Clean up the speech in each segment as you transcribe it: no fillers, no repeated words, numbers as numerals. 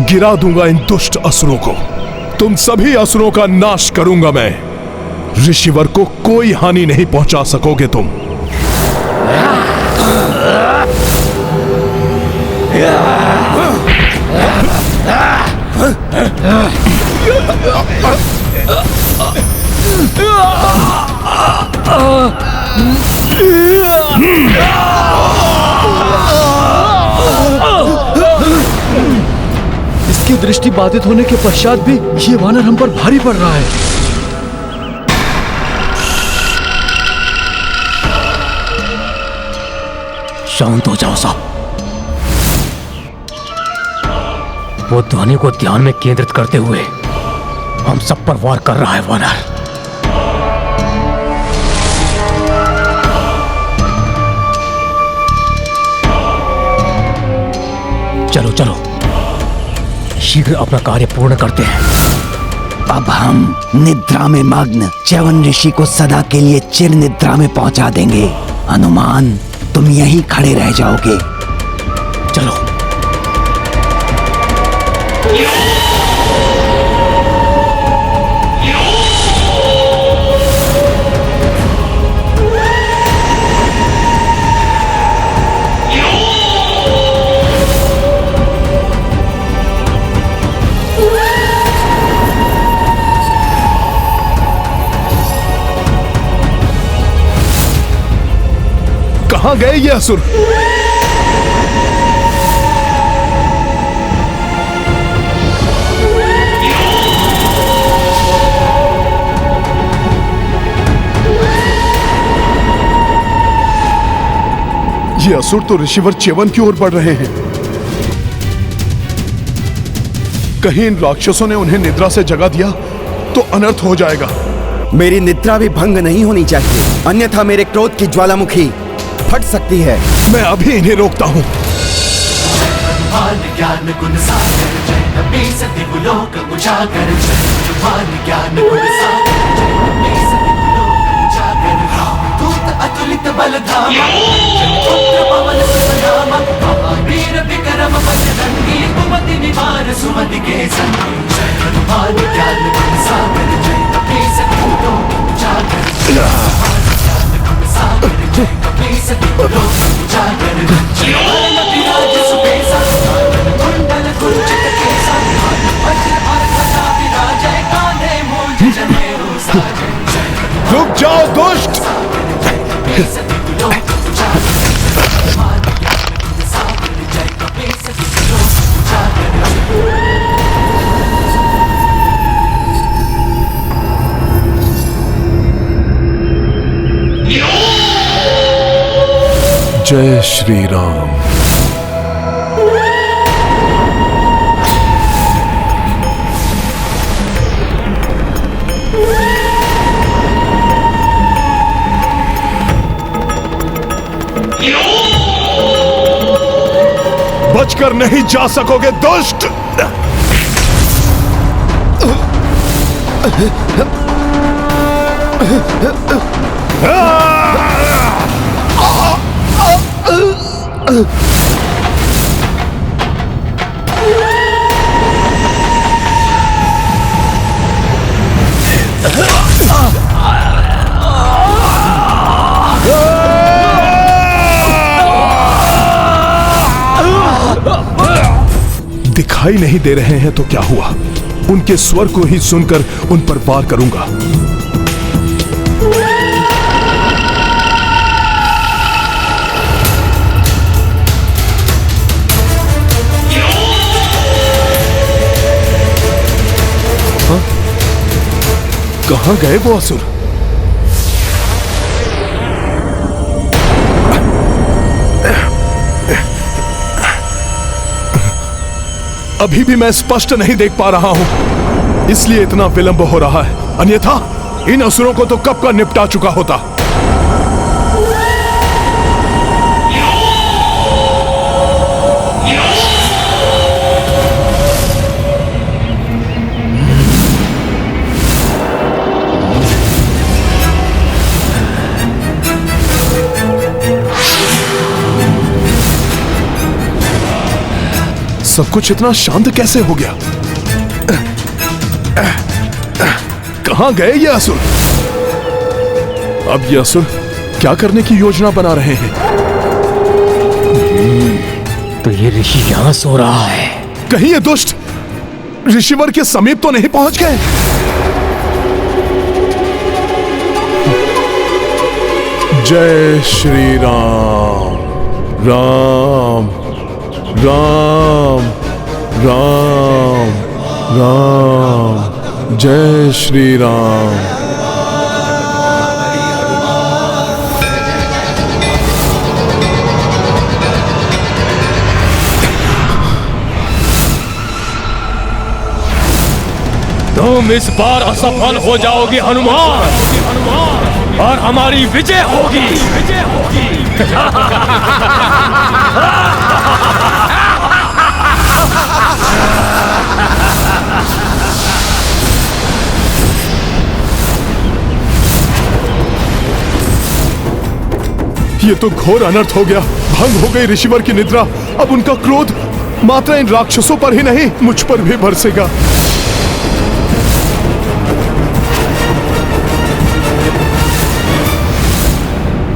गिरा दूंगा इन दुष्ट असुरों को। तुम सभी असुरों का नाश करूंगा मैं। ऋषिवर को कोई हानि नहीं पहुंचा सकोगे तुम। इसकी दृष्टि बाधित होने के पश्चात भी ये वानर हम पर भारी पड़ रहा है। शांत हो जाओ साहब। वो ध्वनि को ध्यान में केंद्रित करते हुए हम सब पर वार कर रहा है वानर। चलो चलो, शीघ्र अपना कार्य पूर्ण करते हैं। अब हम निद्रा में मग्न च्यवन ऋषि को सदा के लिए चिर निद्रा में पहुंचा देंगे। हनुमान, तुम यहीं खड़े रह जाओगे। चलो। कहां गए ये असुर? ये असुर तो ऋषिवर च्यवन की ओर बढ़ रहे हैं। कहीं इन राक्षसों ने उन्हें निद्रा से जगा दिया तो अनर्थ हो जाएगा। मेरी निद्रा भी भंग नहीं होनी चाहिए, अन्यथा मेरे क्रोध की ज्वालामुखी फट सकती है। मैं अभी इन्हें रोकता हूं। ज्ञान गुण सागर जय नबी सदिव लोक उजागर, जय ज्ञान गुण सागर जय नबी सदिव लोक उजागर। दूत अतुलित बल धामा, पुत्र पवन सुत नामा, महावीर विक्रम बजरंगी, कुमति निवार सुमति के संगी। जय हनुमान ज्ञान गुण सागर जय नबी सदिव लोक उजागर, ज्ञान गुण सागर जय नबी सदिव लोक उजागर। जय विराज सुबेसा, कुंडल कुंचित केसा, वज्र और ध्वजा विराजय, कांधे मूंज जनेऊ साजय। रुक जाओ दुष्ट! जय श्री राम। बचकर नहीं जा सकोगे दुष्ट! दिखाई नहीं दे रहे हैं तो क्या हुआ? उनके स्वर को ही सुनकर उन पर वार करूंगा। कहां गए वो असुर? अभी भी मैं स्पष्ट नहीं देख पा रहा हूं, इसलिए इतना विलंब हो रहा है। अन्यथा इन असुरों को तो कब का निपटा चुका होता। सब कुछ इतना शांत कैसे हो गया? कहां गए ये असुर? अब ये असुर क्या करने की योजना बना रहे हैं? तो ये ऋषि यहां सो रहा है। कहीं ये दुष्ट ऋषिवर के समीप तो नहीं पहुंच गए? जय श्री राम। राम राम राम राम। जय श्री राम। तुम इस बार असफल हो जाओगे हनुमान, और हमारी विजय होगी। ये तो घोर अनर्थ हो गया। भंग हो गई ऋषिवर की निद्रा। अब उनका क्रोध मात्र इन राक्षसों पर ही नहीं, मुझ पर भी बरसेगा।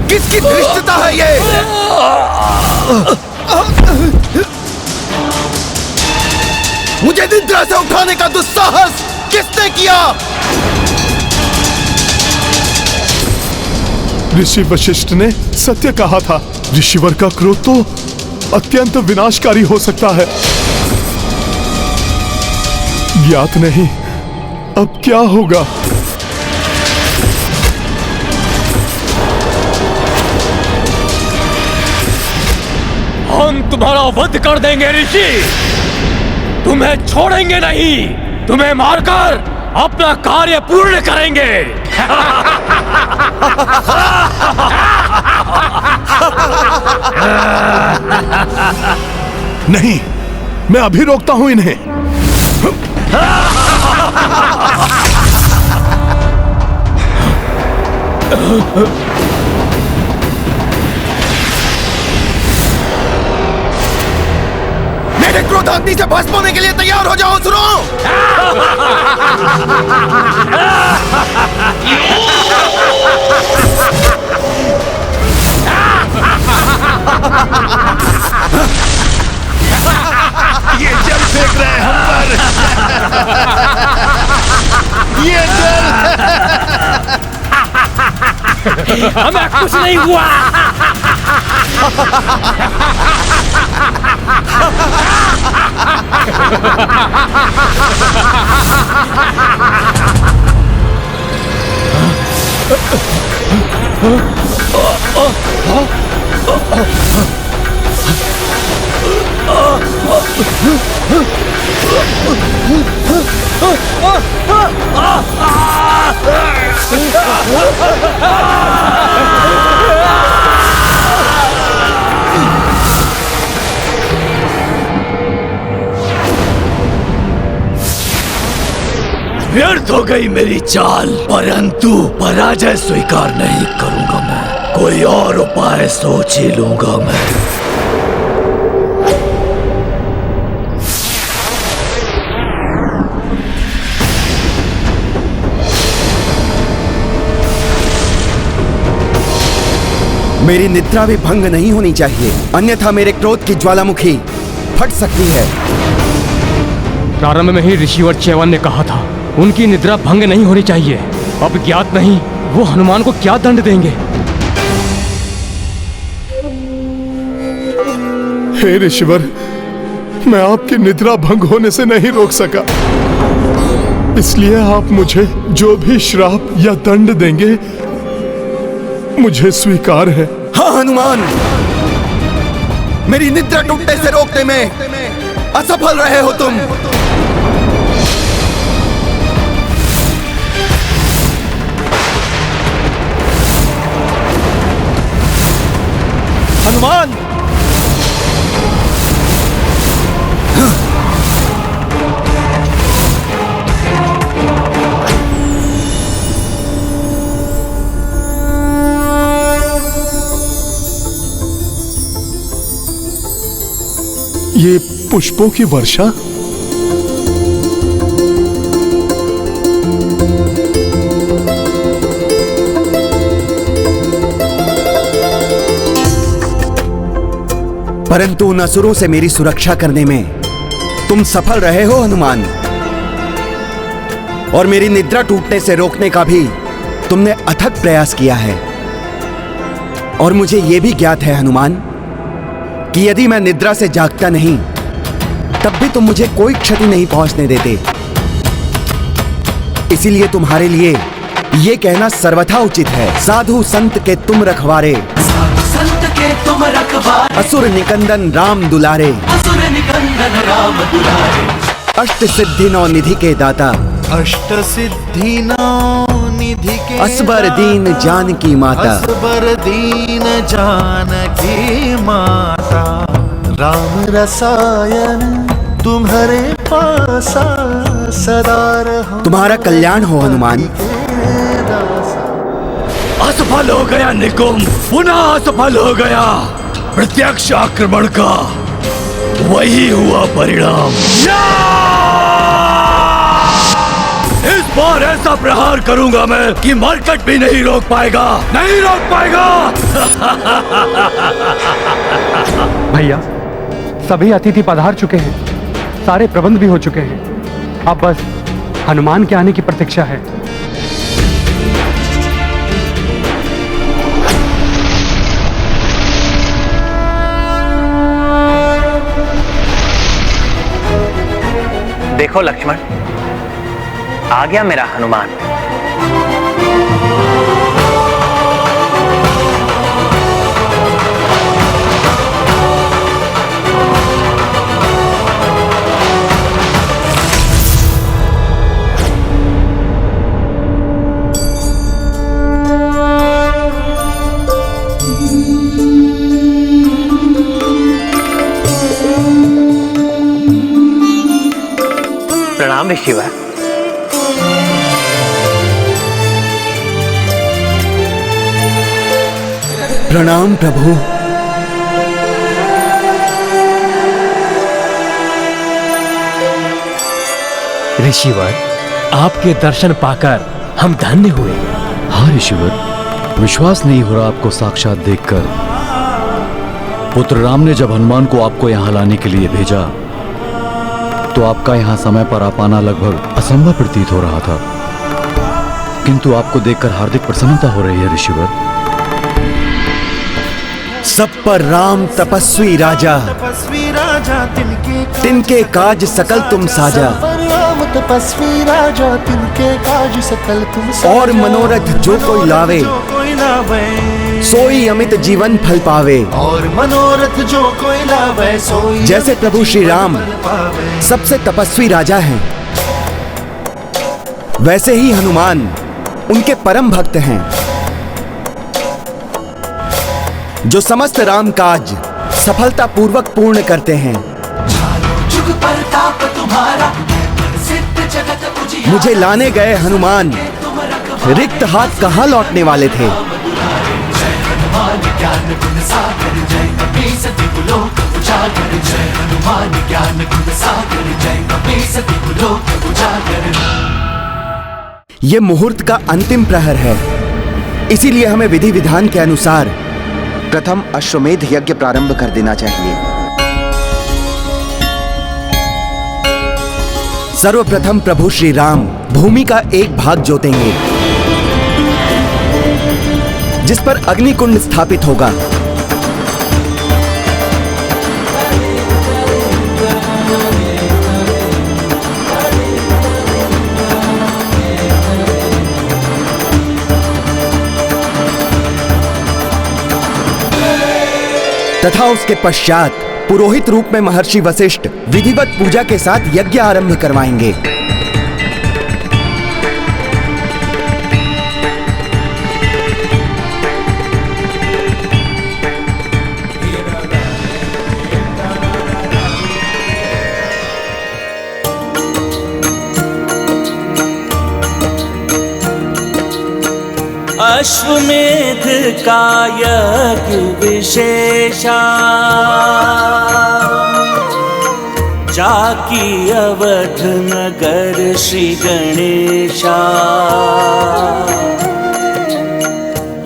किसकी धृष्टता है ये? मुझे निद्रा से उठाने का दुस्साहस किसने किया? ऋषि वशिष्ठ ने सत्य कहा था। ऋषिवर का क्रोध तो अत्यंत विनाशकारी हो सकता है। ज्ञात नहीं अब क्या होगा। हम तुम्हारा वध कर देंगे ऋषि, तुम्हें छोड़ेंगे नहीं। तुम्हें मारकर अपना कार्य पूर्ण करेंगे। नहीं, मैं अभी रोकता हूं इन्हें। मेरे क्रोधाग्नि से भस्म होने के लिए तैयार हो जाओ। सुनो, ये जल फेंक रहे हैं हम पर। ये जल। हमें कुछ नहीं हुआ। व्यर्थ हो गई मेरी चाल, परंतु पराजय स्वीकार नहीं करूंगा मैं। कोई और उपाय सोच ही लूंगा मैं। मेरी निद्रा भी भंग नहीं होनी चाहिए, अन्यथा मेरे क्रोध की ज्वालामुखी फट सकती है। प्रारंभ में ही ऋषिवर च्यवन ने कहा था उनकी निद्रा भंग नहीं होनी चाहिए। अब ज्ञात नहीं वो हनुमान को क्या दंड देंगे। हे ऋषिवर, मैं आपकी निद्रा भंग होने से नहीं रोक सका, इसलिए आप मुझे जो भी श्राप या दंड देंगे मुझे स्वीकार है। हाँ हनुमान, मेरी निद्रा टूटने से रोकने में असफल रहे हो तुम। हनुमान, ये पुष्पों की वर्षा? परंतु उन असुरों से मेरी सुरक्षा करने में तुम सफल रहे हो हनुमान, और मेरी निद्रा टूटने से रोकने का भी तुमने अथक प्रयास किया है। और मुझे यह भी ज्ञात है हनुमान कि यदि मैं निद्रा से जागता नहीं तब भी तुम मुझे कोई क्षति नहीं पहुंचने देते। इसीलिए तुम्हारे लिए यह कहना सर्वथा उचित है, साधु संत के तुम रखवारे, संत के तुम रखवारे, असुर निकंदन राम दुलारे, असुर निकंदन राम दुलारे, अष्ट सिद्धि नौ निधि के दाता, अष्ट सिद्धि नौ निधि के असबर दीन जानकी माता, असबर दीन जानकी माता, राम रसायन तुम्हारे पासा सदा रहो। तुम्हारा कल्याण हो हनुमान। असफल हो गया निकुंभ, पुनः असफल हो गया। प्रत्यक्ष आक्रमण का वही हुआ परिणाम। इस बार ऐसा प्रहार करूंगा मैं कि मरकट भी नहीं रोक पाएगा, नहीं रोक पाएगा। भैया, सभी अतिथि पधार चुके हैं, सारे प्रबंध भी हो चुके हैं। अब बस हनुमान के आने की प्रतीक्षा है। देखो लक्ष्मण, आ गया मेरा हनुमान। प्रणाम ऋषिवर। प्रणाम प्रभु। ऋषिवर, आपके दर्शन पाकर हम धन्य हुए। हाँ ऋषिवर, विश्वास नहीं हो रहा आपको साक्षात देखकर। पुत्र राम ने जब हनुमान को आपको यहाँ लाने के लिए भेजा तो आपका यहाँ समय पर आ पाना लगभग असंभव प्रतीत हो रहा था, किंतु आपको देखकर हार्दिक प्रसन्नता हो रही है ऋषिवर। सब पर राम तपस्वी राजा, तपस्वी राजा तिनके काज सकल तुम साजा, राम तपस्वी राजा तिनके काज सकल तुम साजा। और मनोरथ जो कोई लावे, सोई अमित जीवन फल पावे। और मनोरथ जो कोई लावे, सोई जैसे प्रभु श्री राम सबसे तपस्वी राजा हैं, वैसे ही हनुमान उनके परम भक्त हैं, जो समस्त राम काज सफलता पूर्वक पूर्ण करते हैं। जुग परताप तुम्हारा, सिद्ध जगत उजियारा। मुझे लाने गए हनुमान रिक्त हाथ कहाँ लौटने वाले थे। हनुमान ज्ञान गुण सागर, जय कपीस दिव्यलोक उजागर। जय हनुमान ज्ञान गुण सागर, जय कपीस दिव्यलोक उजागर। ये मुहूर्त का अंतिम प्रहर है, इसीलिए हमें विधि विधान के अनुसार प्रथम अश्वमेध यज्ञ प्रारंभ कर देना चाहिए। सर्वप्रथम प्रभु श्री राम भूमि का एक भाग जोतेंगे, जिस पर अग्निकुंड स्थापित होगा। तथा उसके पश्चात पुरोहित रूप में महर्षि वशिष्ठ विधिवत पूजा के साथ यज्ञ आरंभ करवाएंगे। अश्वमेध का यज्ञ विशेषा जाकी अवध नगर श्री गणेशा।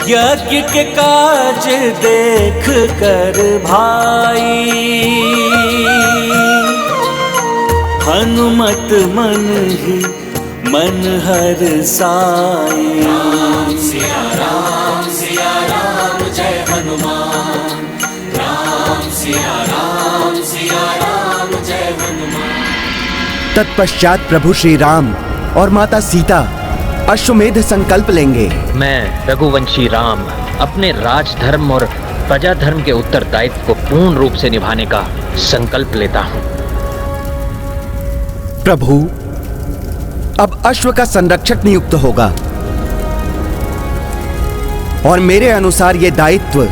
यज्ञ के काज देख कर भाई हनुमत मन ही मन हर साई। राम सिया राम जय हनुमान। राम सिया राम जय हनुमान। तत्पश्चात प्रभु श्री राम और माता सीता अश्वमेध संकल्प लेंगे। मैं रघुवंशी राम अपने राजधर्म और प्रजा धर्म के उत्तरदायित्व को पूर्ण रूप से निभाने का संकल्प लेता हूँ। प्रभु, अब अश्व का संरक्षक नियुक्त होगा और मेरे अनुसार यह दायित्व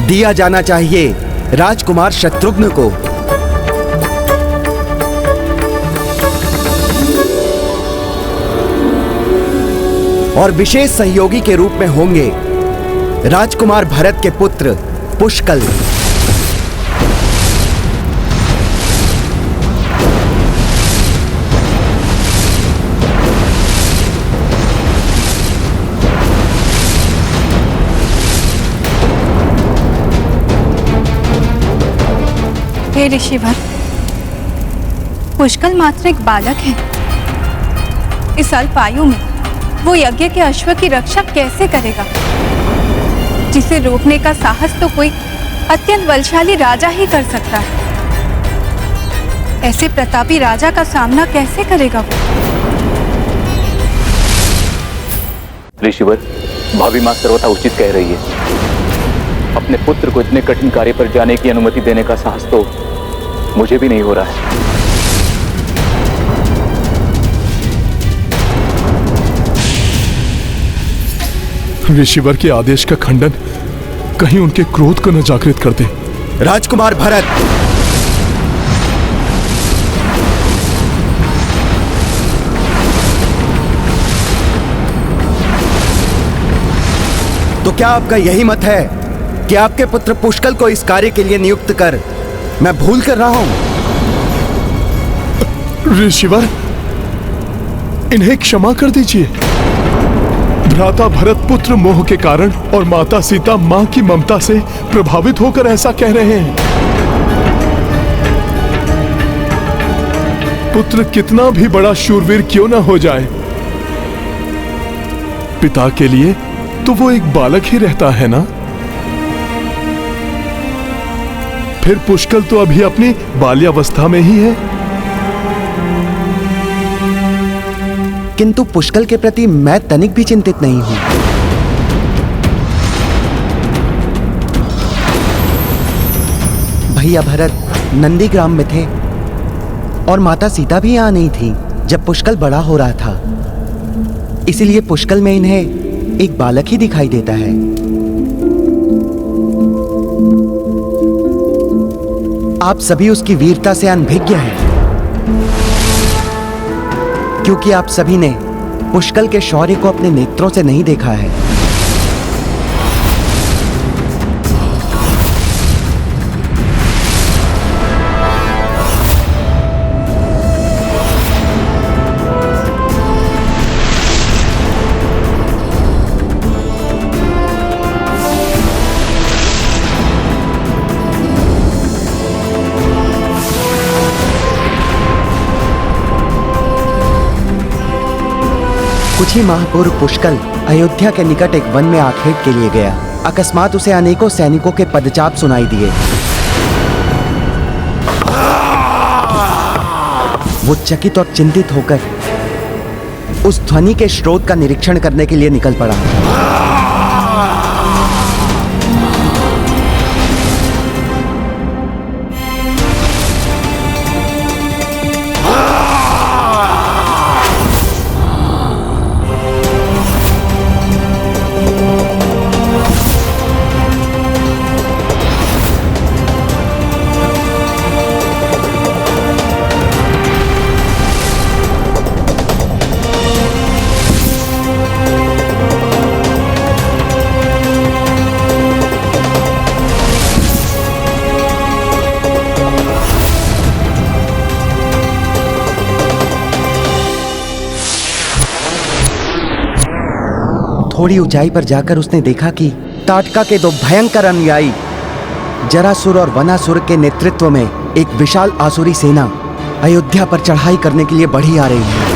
दिया जाना चाहिए राजकुमार शत्रुघ्न को। और विशेष सहयोगी के रूप में होंगे राजकुमार भरत के पुत्र पुष्कल। हे ऋषिवर, पुष्कल मात्र एक बालक है। इस अल्प आयु में वो यज्ञ के अश्व की रक्षा कैसे करेगा, जिसे रोकने का साहस तो कोई अत्यंत बलशाली राजा ही कर सकता है। ऐसे प्रतापी राजा का सामना कैसे करेगा वो? ऋषिवर, भाभी माँ सर्वथा उचित कह रही है। अपने पुत्र को इतने कठिन कार्य पर जाने की अनुमति देने का साहस तो मुझे भी नहीं हो रहा है। ऋषिवर के आदेश का खंडन कहीं उनके क्रोध को न जागृत कर दे। राजकुमार भरत, तो क्या आपका यही मत है कि आपके पुत्र पुष्कल को इस कार्य के लिए नियुक्त कर मैं भूल कर रहा हूं? ऋषिवर, इन्हें क्षमा कर दीजिए। भ्राता भरत पुत्र मोह के कारण और माता सीता मां की ममता से प्रभावित होकर ऐसा कह रहे हैं। पुत्र कितना भी बड़ा शूरवीर क्यों ना हो जाए, पिता के लिए तो वो एक बालक ही रहता है ना। फिर पुष्कल तो अभी अपनी बाल्यावस्था में ही है। किंतु पुष्कल के प्रति मैं तनिक भी चिंतित नहीं हूं। भैया भरत नंदीग्राम में थे और माता सीता भी यहां नहीं थी जब पुष्कल बड़ा हो रहा था। इसीलिए पुष्कल में इन्हें एक बालक ही दिखाई देता है। आप सभी उसकी वीरता से अनभिज्ञ हैं, क्योंकि आप सभी ने पुष्कल के शौर्य को अपने नेत्रों से नहीं देखा है। कुछ ही माह पूर्व पुष्कल अयोध्या के निकट एक वन में आखेट के लिए गया। अकस्मात उसे अनेकों सैनिकों के पदचाप सुनाई दिए। वो चकित और चिंतित होकर उस ध्वनि के स्रोत का निरीक्षण करने के लिए निकल पड़ा। थोड़ी ऊंचाई पर जाकर उसने देखा कि ताटका के दो भयंकर अनुयायी जरासुर और वनासुर के नेतृत्व में एक विशाल आसुरी सेना अयोध्या पर चढ़ाई करने के लिए बढ़ी आ रही है।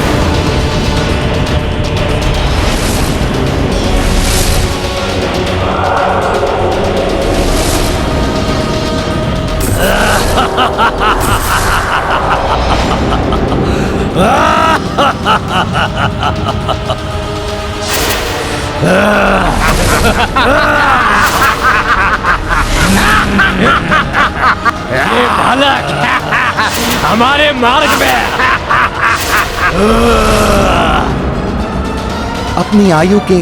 ये बालक हमारे मार्ग में। अपनी आयु के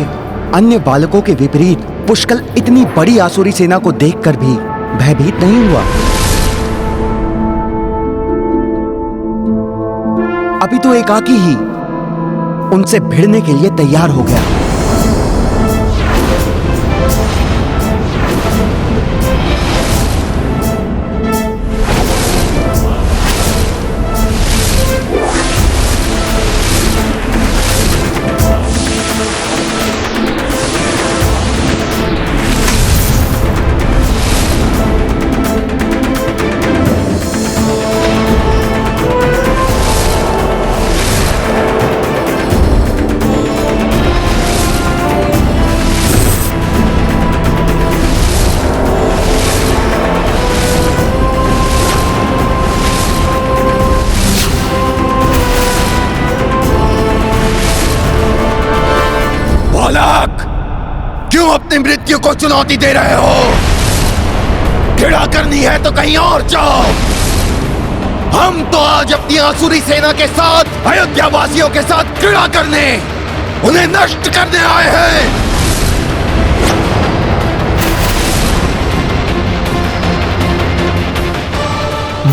अन्य बालकों के विपरीत पुष्कल इतनी बड़ी आसुरी सेना को देखकर भी भयभीत नहीं हुआ। अभी तो एकाकी ही उनसे भिड़ने के लिए तैयार हो गया। क्यों अपनी मृत्यु को चुनौती दे रहे हो? क्रीड़ा करनी है तो कहीं और जाओ। हम तो आज अपनी आसुरी सेना के साथ अयोध्या वासियों के साथ क्रीड़ा करने, उन्हें नष्ट करने आए हैं।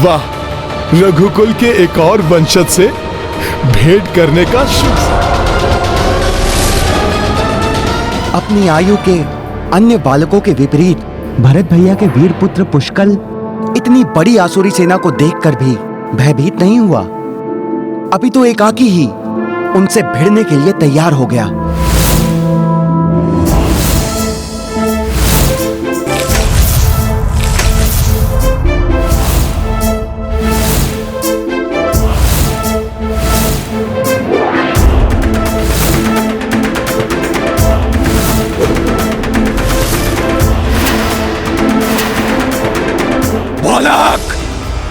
वाह, रघुकुल के एक और वंशज से भेंट करने का शुभ। अपनी आयु के अन्य बालकों के विपरीत भरत भैया के वीर पुत्र पुष्कल इतनी बड़ी आसुरी सेना को देखकर भी भयभीत नहीं हुआ। अभी तो एकाकी ही उनसे भिड़ने के लिए तैयार हो गया।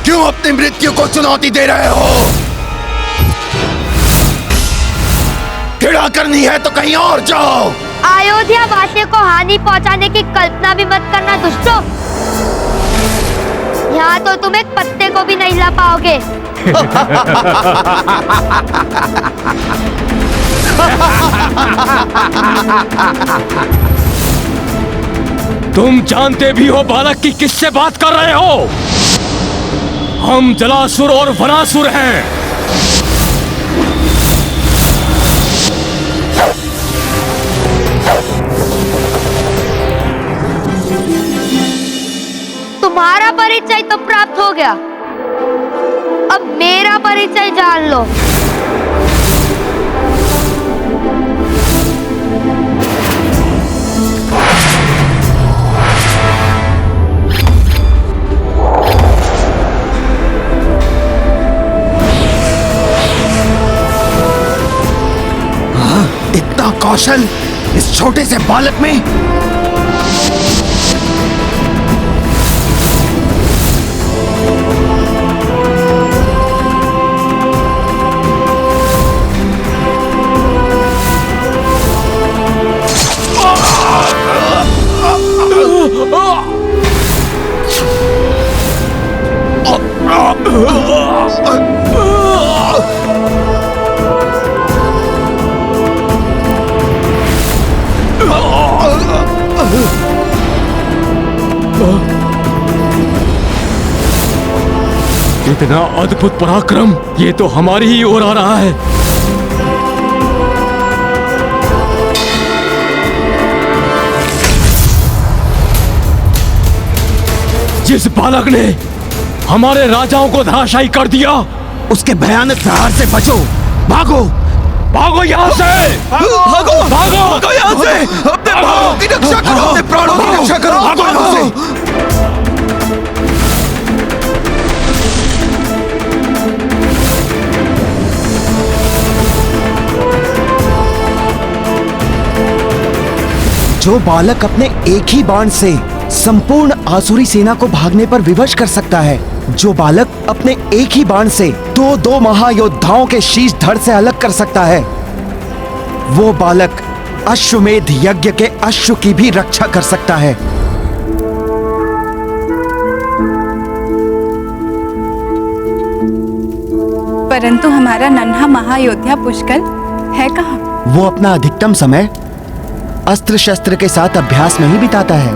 क्यों अपनी मृत्यु को चुनौती दे रहे हो? क्रीड़ा करनी है तो कहीं और जाओ। अयोध्या वासियों को हानि पहुंचाने की कल्पना भी मत करना दुष्टों। यहाँ तो तुम एक पत्ते को भी नहीं ला पाओगे। तुम जानते भी हो बालक कि किससे बात कर रहे हो? हम जलासुर और वनासुर हैं। तुम्हारा परिचय तो प्राप्त हो गया, अब मेरा परिचय जान लो। इतना कौशल इस छोटे से बालक में? इतना अद्भुत पराक्रम, ये तो हमारी ही ओर आ रहा है। जिस बालक ने हमारे राजाओं को धराशायी कर दिया, उसके भयानक प्रहार से बचो, भागो, भागो यहाँ से! भागो भागो! भागो यहाँ से! अपने प्राणों की रक्षा करो, अपने प्राणों की रक्षा करो! भागो यहाँ से! जो बालक अपने एक ही बाण से संपूर्ण आसुरी सेना को भागने पर विवश कर सकता है, जो बालक अपने एक ही बाण से दो महायोद्धाओं के शीश धड़ से अलग कर सकता है, वो बालक अश्वमेध यज्ञ के अश्व की भी रक्षा कर सकता है। परंतु हमारा नन्हा महायोद्धा पुष्कल है कहाँ? वो अपना अधिकतम समय अस्त्र शस्त्र के साथ अभ्यास में ही बिताता है।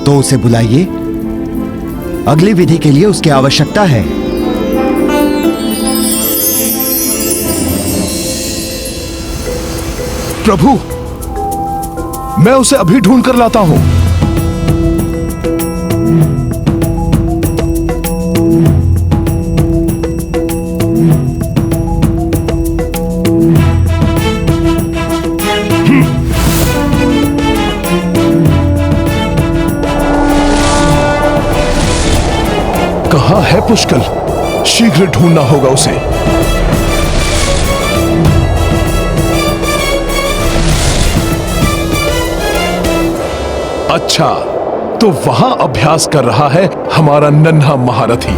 तो उसे बुलाइए, अगली विधि के लिए उसकी आवश्यकता है। प्रभु, मैं उसे अभी ढूंढ कर लाता हूं। कहाँ है पुष्कल? शीघ्र ढूंढना होगा उसे। अच्छा, तो वहां अभ्यास कर रहा है हमारा नन्हा महारथी।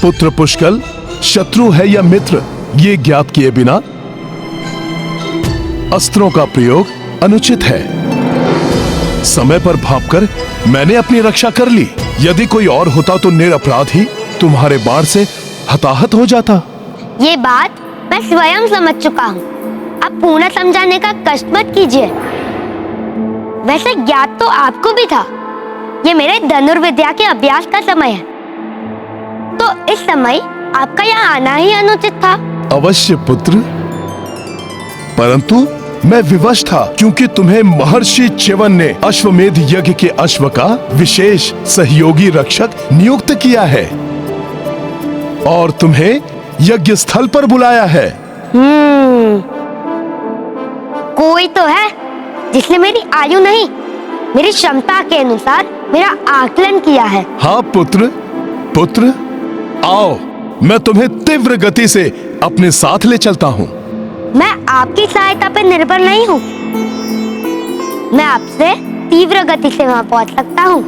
पुत्र पुष्कल शत्रु है या मित्र, ये ज्ञात किए बिना अस्त्रों का प्रयोग अनुचित है। समय पर भांपकर मैंने अपनी रक्षा कर ली। यदि कोई और होता तो निरपराधी तुम्हारे बाण से हताहत हो जाता। ये बात मैं स्वयं समझ चुका हूँ। अब पूर्ण समझाने का कष्ट मत कीजिए। वैसे ज्ञात तो आपको भी था, ये मेरे धनुर्विद्या के अभ्यास का समय है, तो इस समय आपका यहाँ आना ही अनुचित था। अवश्य पुत्र, परंतु मैं विवश था क्योंकि तुम्हें महर्षि च्यवन ने अश्वमेध यज्ञ के अश्व का विशेष सहयोगी रक्षक नियुक्त किया है और तुम्हें यज्ञ स्थल पर बुलाया है। कोई तो है जिसने मेरी आयु नहीं, मेरी क्षमता के अनुसार मेरा आकलन किया है। हाँ पुत्र, पुत्र आओ, मैं तुम्हें तीव्र गति से अपने साथ ले चलता हूँ। मैं आपकी सहायता पर निर्भर नहीं हूँ, मैं आपसे तीव्र गति से वहां पहुंच सकता हूँ।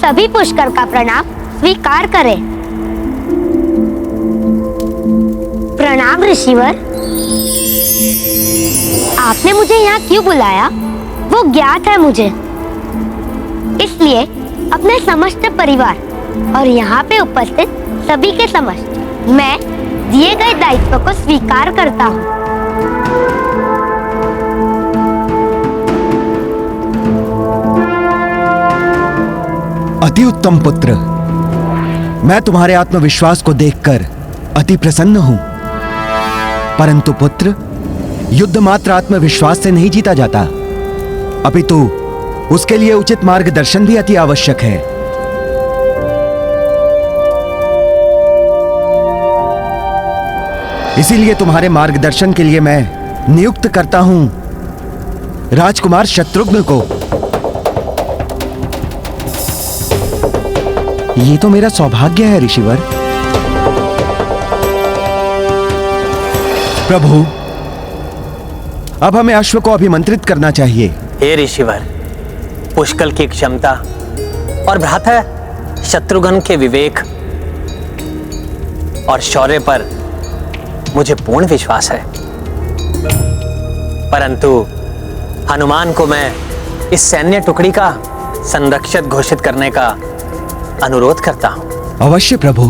सभी पुष्कर का प्रणाम स्वीकार करें। प्रणाम ऋषिवर। आपने मुझे यहाँ क्यों बुलाया वो ज्ञात है मुझे, इसलिए अपने समस्त परिवार और यहाँ पे उपस्थित सभी के समक्ष मैं दिए गए दायित्व को स्वीकार करता हूँ। अति उत्तम पुत्र, मैं तुम्हारे आत्मविश्वास को देखकर अति प्रसन्न हूं। परंतु पुत्र, युद्ध मात्र आत्मविश्वास से नहीं जीता जाता, अपितु उसके लिए उचित मार्गदर्शन भी अति आवश्यक है। इसीलिए तुम्हारे मार्गदर्शन के लिए मैं नियुक्त करता हूं राजकुमार शत्रुघ्न को। ये तो मेरा सौभाग्य है ऋषिवर। प्रभु, अब हमें अश्व को अभिमंत्रित करना चाहिए। हे ऋषिवर, पुष्कल की क्षमता और भ्राता शत्रुघ्न के विवेक और शौर्य पर मुझे पूर्ण विश्वास है, परंतु हनुमान को मैं इस सैन्य टुकड़ी का संरक्षक घोषित करने का अनुरोध करता हूं। अवश्य प्रभु।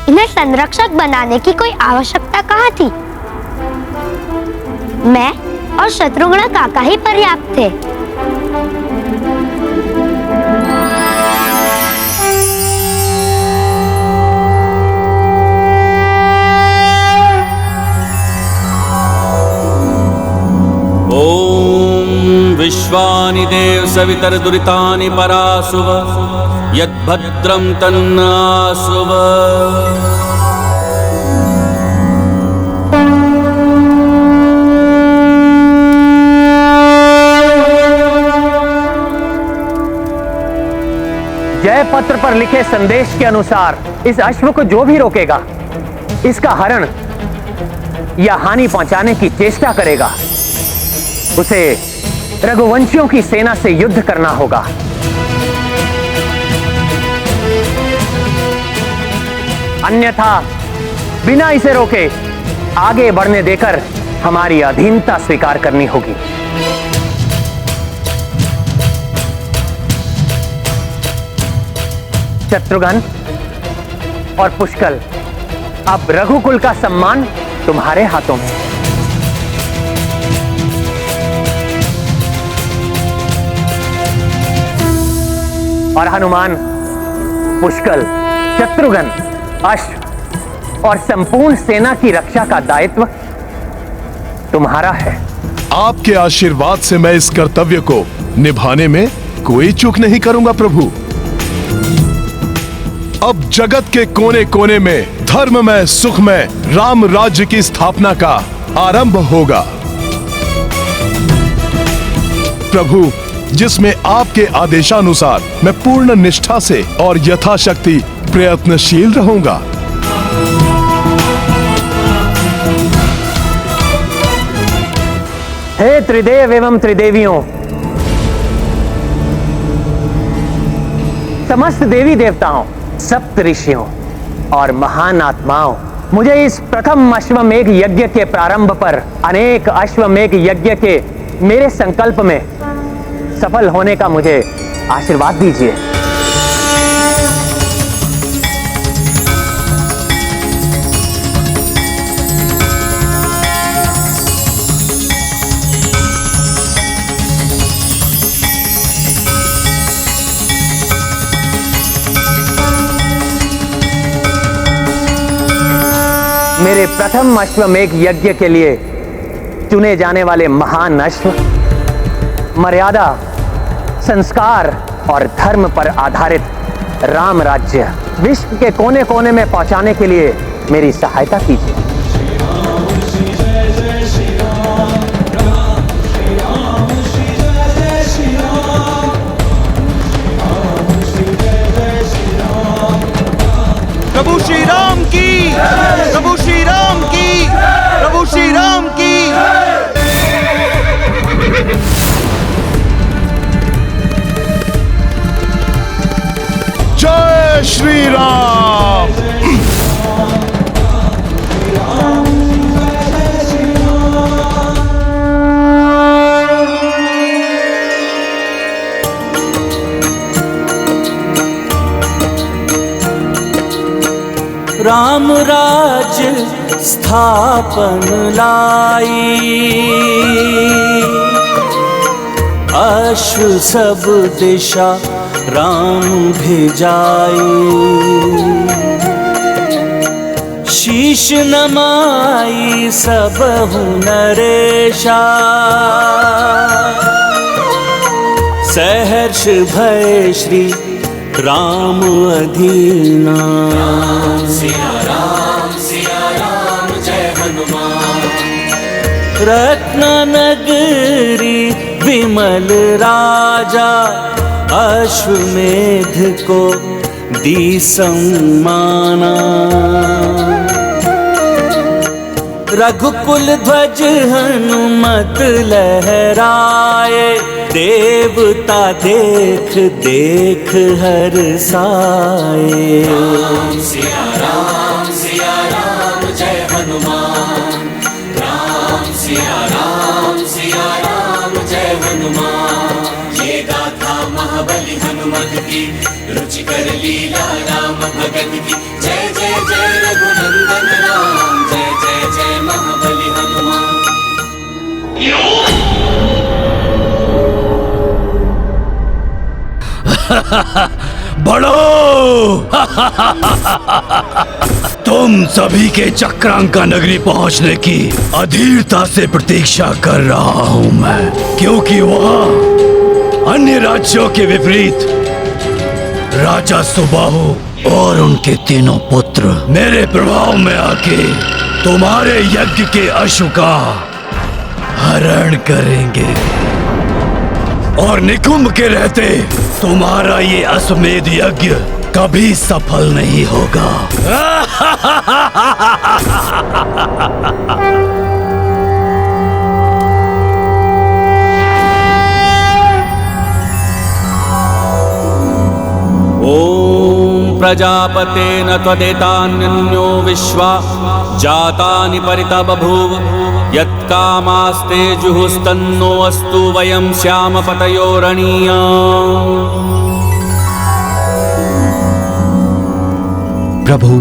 इन्हें संरक्षक बनाने की कोई आवश्यकता कहाँ थी? मैं और शत्रुघ्न काका ही पर्याप्त थे। ओम विश्वानि देव सवितर दुरितानि परासुव यद्भद्रं तन्नासुव। जय पत्र पर लिखे संदेश के अनुसार इस अश्व को जो भी रोकेगा, इसका हरण या हानि पहुंचाने की चेष्टा करेगा, उसे रघुवंशियों की सेना से युद्ध करना होगा। अन्यथा बिना इसे रोके आगे बढ़ने देकर हमारी अधीनता स्वीकार करनी होगी। शत्रुघ्न और पुष्कल, अब रघुकुल का सम्मान तुम्हारे हाथों में है। और हनुमान, पुष्कल, शत्रुघ्न, अश्व और संपूर्ण सेना की रक्षा का दायित्व तुम्हारा है। आपके आशीर्वाद से मैं इस कर्तव्य को निभाने में कोई चूक नहीं करूंगा प्रभु। अब जगत के कोने कोने में धर्ममय सुखमय राम राज्य की स्थापना का आरंभ होगा प्रभु, जिसमें आपके आदेशानुसार मैं पूर्ण निष्ठा से और यथाशक्ति प्रयत्नशील रहूंगा। हे त्रिदेव एवं त्रिदेवियों, समस्त देवी देवताओं, सप्त ऋषियों और महान आत्माओं, मुझे इस प्रथम अश्वमेघ यज्ञ के प्रारंभ पर अनेक अश्वमेघ यज्ञ के मेरे संकल्प में सफल होने का मुझे आशीर्वाद दीजिए। मेरे प्रथम अश्वमेघ यज्ञ के लिए चुने जाने वाले महान अश्व मर्यादा, संस्कार और धर्म पर आधारित राम राज्य विश्व के कोने कोने में पहुंचाने के लिए मेरी सहायता कीजिए। प्रभु श्री राम की, प्रभु श्री राम की, प्रभु श्री राम की। जय श्री राम। राम राज स्थापन लाई, अश्व सब दिशा राम भेजाई, शीश नमाई सब नरेशा, सहर्ष भय श्री राम अधीना। सिया राम जय हनुमान। रत्न नगरी विमल राजा, अश्वमेध को दी सम्माना, रघुकुल ध्वज हनुमत लहराए, देवता देख देख हर्षाए। सिया राम जय हनुमान। राम सिया राम जय हनुमान। ये गाथा महाबली हनुमत की, रुचिकर लीला राम भगत की। जय जय जय रघुनंदन राम, जय जय जय महाबली हनुमान। बड़ो तुम सभी के चक्रांका नगरी पहुंचने की अधीरता से प्रतीक्षा कर रहा हूं मैं, क्योंकि वहां अन्य राज्यों के विपरीत राजा सुबाहु और उनके तीनों पुत्र मेरे प्रभाव में आके तुम्हारे यज्ञ के अश्व का हरण करेंगे, और निकुंभ के रहते तुम्हारा ये अश्वमेध यज्ञ कभी सफल नहीं होगा। ओम प्रजापतेन त्वदेतान्यो विश्वा जातानि परिता बभूव, यत्कामास्ते जुहुस्तन्नो अस्तु वयं श्याम पतयोरणीया। प्रभु,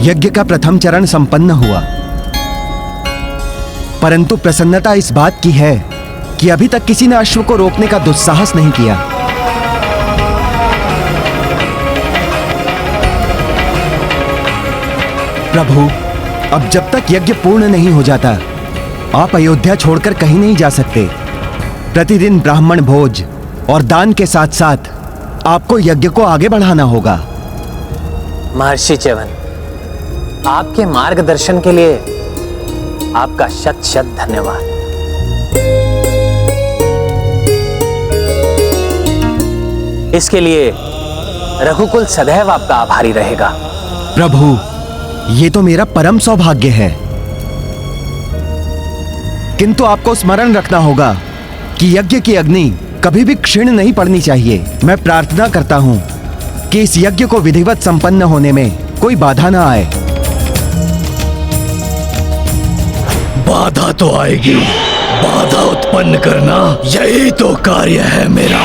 यज्ञ का प्रथम चरण संपन्न हुआ, परंतु प्रसन्नता इस बात की है कि अभी तक किसी ने अश्व को रोकने का दुस्साहस नहीं किया। प्रभु, अब जब तक यज्ञ पूर्ण नहीं हो जाता, आप अयोध्या छोड़कर कहीं नहीं जा सकते। प्रतिदिन ब्राह्मण भोज और दान के साथ साथ आपको यज्ञ को आगे बढ़ाना होगा। महर्षि च्यवन, आपके मार्गदर्शन के लिए आपका शत शत धन्यवाद। इसके लिए रघुकुल सदैव आपका आभारी रहेगा। प्रभु, ये तो मेरा परम सौभाग्य है, किंतु आपको स्मरण रखना होगा कि यज्ञ की अग्नि कभी भी क्षीण नहीं पड़नी चाहिए। मैं प्रार्थना करता हूं कि इस यज्ञ को विधिवत संपन्न होने में कोई बाधा ना आए। बाधा तो आएगी, बाधा उत्पन्न करना यही तो कार्य है मेरा।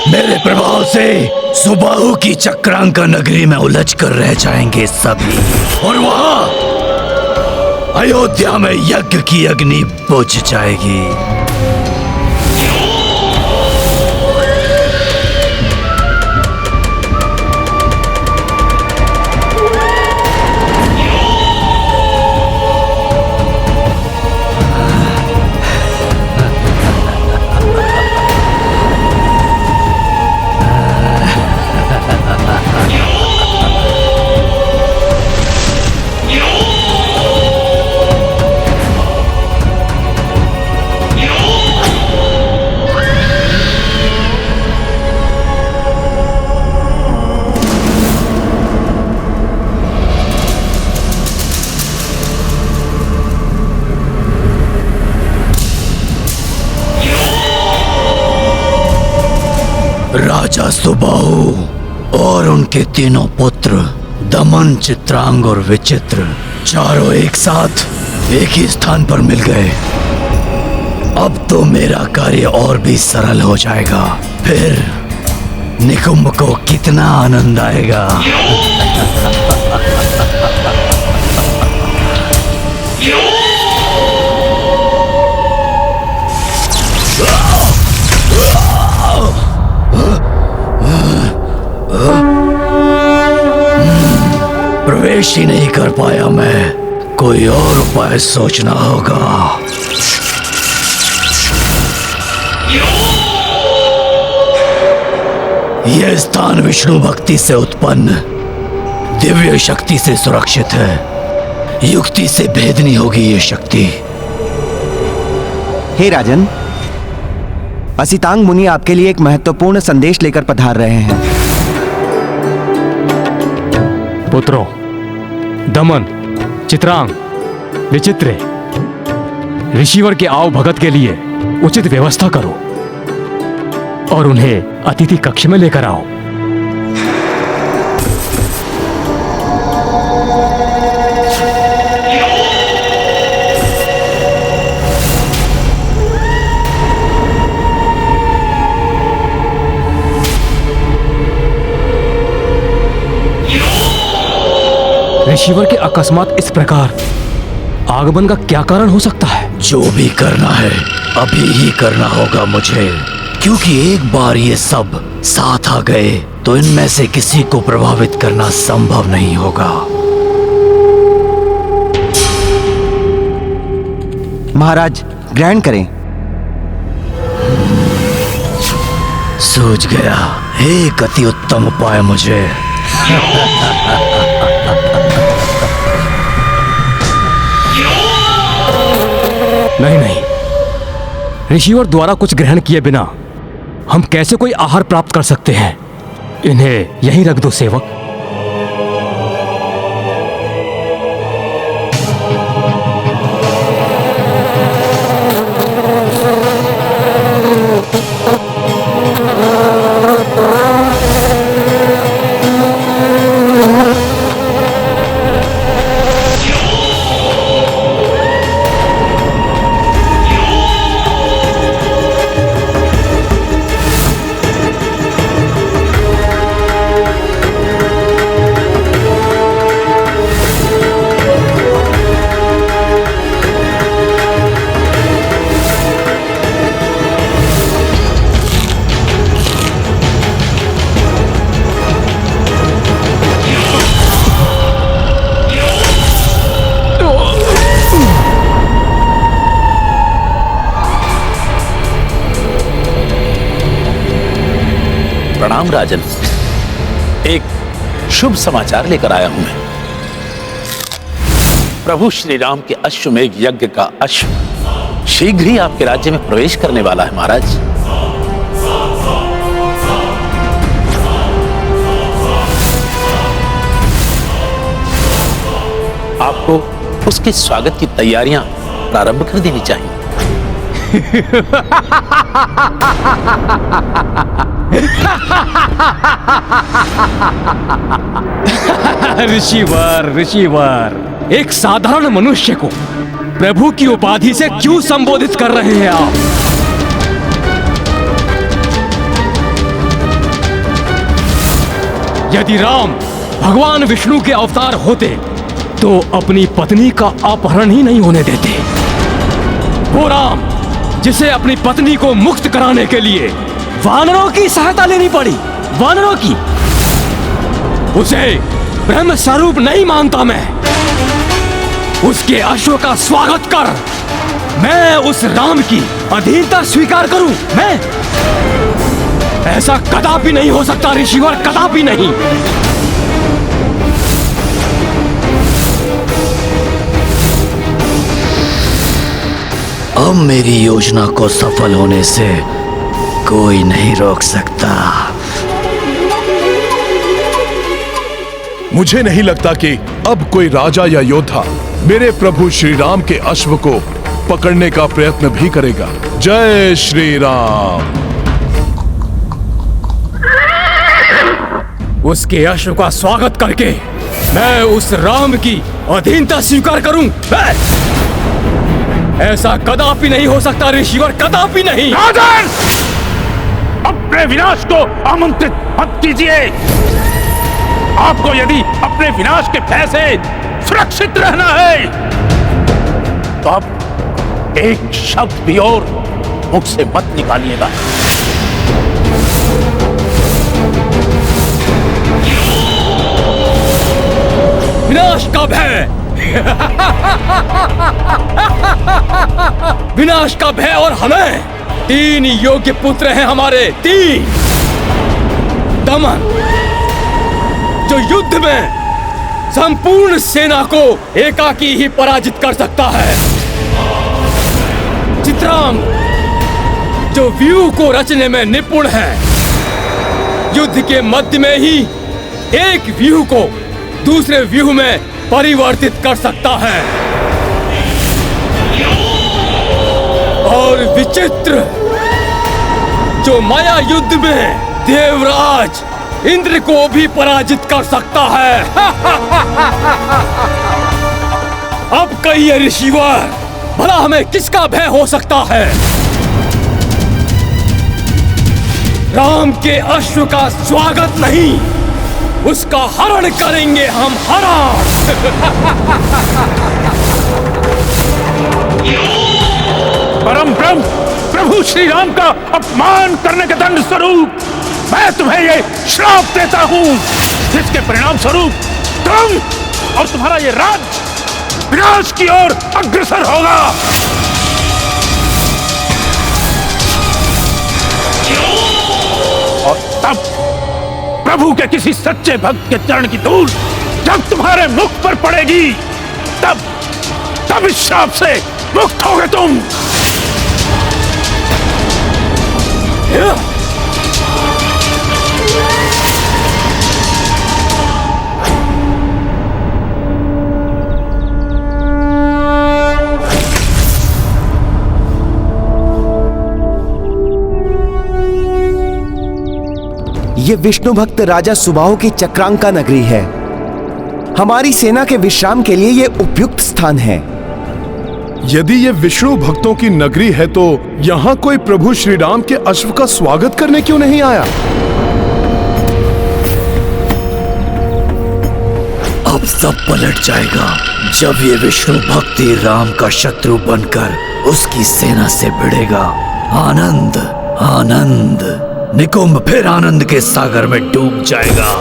मेरे प्रभाव से सुबाहु की चक्रांका नगरी में उलझ कर रह जाएंगे सभी, और वहां अयोध्या में यज्ञ की अग्नि बुझ जाएगी। राजा सुबाहु और उनके तीनों पुत्र दमन, चित्रांग और विचित्र चारों एक साथ एक ही स्थान पर मिल गए। अब तो मेरा कार्य और भी सरल हो जाएगा। फिर निकुंभ को कितना आनंद आएगा। पेश ही नहीं कर पाया मैं, कोई और उपाय सोचना होगा। यह स्थान विष्णु भक्ति से उत्पन्न दिव्य शक्ति से सुरक्षित है। युक्ति से भेदनी होगी ये शक्ति। हे राजन, असितांग मुनि आपके लिए एक महत्वपूर्ण संदेश लेकर पधार रहे हैं। पुत्रों, दमन, चित्रांग, विचित्र, ऋषिवर के आव भगत के लिए उचित व्यवस्था करो और उन्हें अतिथि कक्ष में लेकर आओ। ऋषिवर के अकस्मात इस प्रकार आगमन का क्या कारण हो सकता है? जो भी करना है अभी ही करना होगा मुझे, क्योंकि एक बार ये सब साथ आ गए तो इनमें से किसी को प्रभावित करना संभव नहीं होगा। महाराज, ग्रहण करें। सूझ गया, एक अति उत्तम उपाय मुझे। नहीं नहीं, ऋषिवर द्वारा कुछ ग्रहण किए बिना हम कैसे कोई आहार प्राप्त कर सकते हैं? इन्हें यहीं रख दो सेवक। प्रणाम राजन, एक शुभ समाचार लेकर आया हूं मैं। प्रभु श्री राम के अश्वमेघ यज्ञ का अश्व शीघ्र ही आपके राज्य में प्रवेश करने वाला है महाराज। आपको उसके स्वागत की तैयारियां प्रारंभ कर देनी चाहिए। ऋषिवर, ऋषिवर, एक साधारण मनुष्य को प्रभु की उपाधि से क्यों संबोधित कर रहे हैं आप? यदि राम भगवान विष्णु के अवतार होते तो अपनी पत्नी का अपहरण ही नहीं होने देते। वो राम जिसे अपनी पत्नी को मुक्त कराने के लिए वानरों की सहायता लेनी पड़ी, वानरों की, उसे ब्रह्म स्वरूप नहीं मानता मैं। उसके अश्व का स्वागत कर, मैं उस राम की अधीनता स्वीकार करूं। मैं ऐसा कदापि नहीं हो सकता ऋषिवर, कदापि नहीं। अब मेरी योजना को सफल होने से कोई नहीं रोक सकता। मुझे नहीं लगता कि अब कोई राजा या योद्धा मेरे प्रभु श्री राम के अश्व को पकड़ने का प्रयत्न भी करेगा। जय श्री राम। उसके अश्व का स्वागत करके मैं उस राम की अधीनता स्वीकार करूं। ऐसा कदापि नहीं हो सकता ऋषिवर, कदापि नहीं। राजन, अपने विनाश को आमंत्रित मत कीजिए। आपको यदि अपने विनाश के भय से सुरक्षित रहना है तो आप एक शब्द भी और मुख से मत निकालिएगा। विनाश का भय विनाश का भय। और हमें 3 योग्य पुत्र हैं हमारे, 3। दमन जो युद्ध में संपूर्ण सेना को एकाकी ही पराजित कर सकता है, चित्रांग जो व्यूह को रचने में निपुण है, युद्ध के मध्य में ही एक व्यूह को दूसरे व्यूह में परिवर्तित कर सकता है, और विचित्र जो माया युद्ध में देवराज इंद्र को भी पराजित कर सकता है। अब कहिए ऋषिवर, भला हमें किसका भय हो सकता है? राम के अश्व का स्वागत नहीं, उसका हरण करेंगे हम, हरण। परम ब्रह्म प्रभु श्री राम का अपमान करने के दंड स्वरूप मैं तुम्हें ये श्राप देता हूँ, जिसके परिणाम स्वरूप तुम और तुम्हारा ये राज्य विनाश की ओर अग्रसर होगा। और तब प्रभु के किसी सच्चे भक्त के चरण की धूल जब तुम्हारे मुख पर पड़ेगी, तब इस श्राप से मुक्त होगे तुम। ये विष्णु भक्त राजा सुबाहु की चक्रांका नगरी है। हमारी सेना के विश्राम के लिए ये उपयुक्त स्थान है। यदि ये विष्णु भक्तों की नगरी है तो यहाँ कोई प्रभु श्री राम के अश्व का स्वागत करने क्यों नहीं आया? अब सब पलट जाएगा जब ये विष्णु भक्ति राम का शत्रु बनकर उसकी सेना से भिड़ेगा। आनंद आनंद, निकुंभ फिर आनंद के सागर में डूब जाएगा।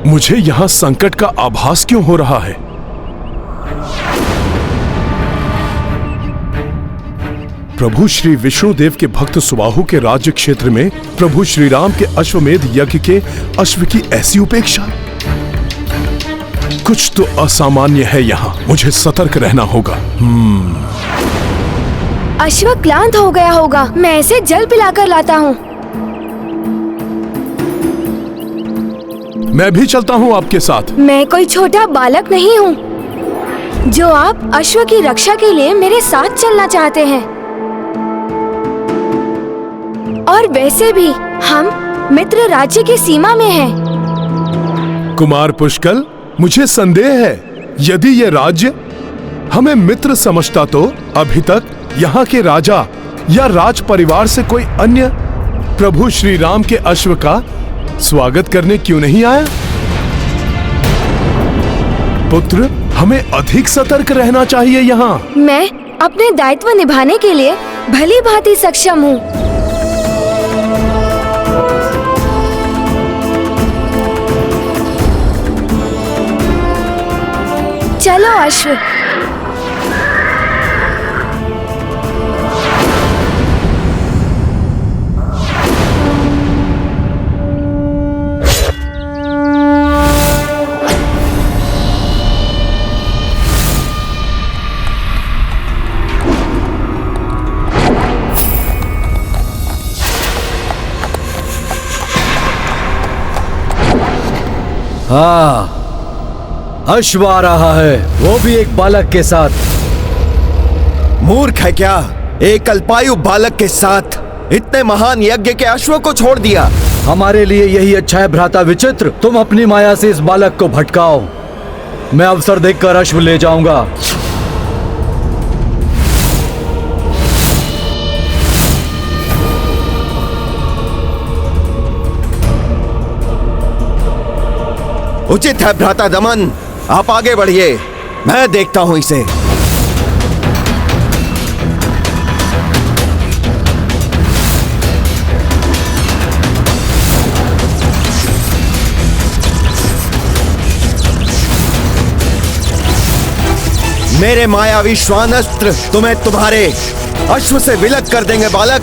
मुझे यहाँ संकट का आभास क्यों हो रहा है? प्रभु श्री विष्णुदेव के भक्त सुबाहु के राज्य क्षेत्र में प्रभु श्री राम के अश्वमेध यज्ञ के अश्व की ऐसी उपेक्षा? कुछ तो असामान्य है यहाँ, मुझे सतर्क रहना होगा। अश्व क्लांत हो गया होगा, मैं इसे जल पिलाकर लाता हूँ। मैं भी चलता हूँ आपके साथ। मैं कोई छोटा बालक नहीं हूँ जो आप अश्व की रक्षा के लिए मेरे साथ चलना चाहते हैं। और वैसे भी हम मित्र राज्य की सीमा में हैं। कुमार पुष्कल, मुझे संदेह है यदि ये राज्य हमें मित्र समझता तो अभी तक यहाँ के राजा या राज परिवार से कोई अन्य प्रभु श्री राम के अश्व का स्वागत करने क्यों नहीं आया? पुत्र, हमें अधिक सतर्क रहना चाहिए यहाँ। मैं अपने दायित्व निभाने के लिए भली भांति सक्षम हूँ। चलो अश्व। हाँ, अश्व आ रहा है, वो भी एक बालक के साथ। मूर्ख है क्या? एक अल्पायु बालक के साथ इतने महान यज्ञ के अश्व को छोड़ दिया। हमारे लिए यही अच्छा है भ्राता विचित्र। तुम अपनी माया से इस बालक को भटकाओ, मैं अवसर देखकर अश्व ले जाऊंगा। उचित है भ्राता दमन, आप आगे बढ़िए, मैं देखता हूं इसे। मेरे मायावी श्वान अस्त्र तुम्हें तुम्हारे अश्व से विलग कर देंगे बालक।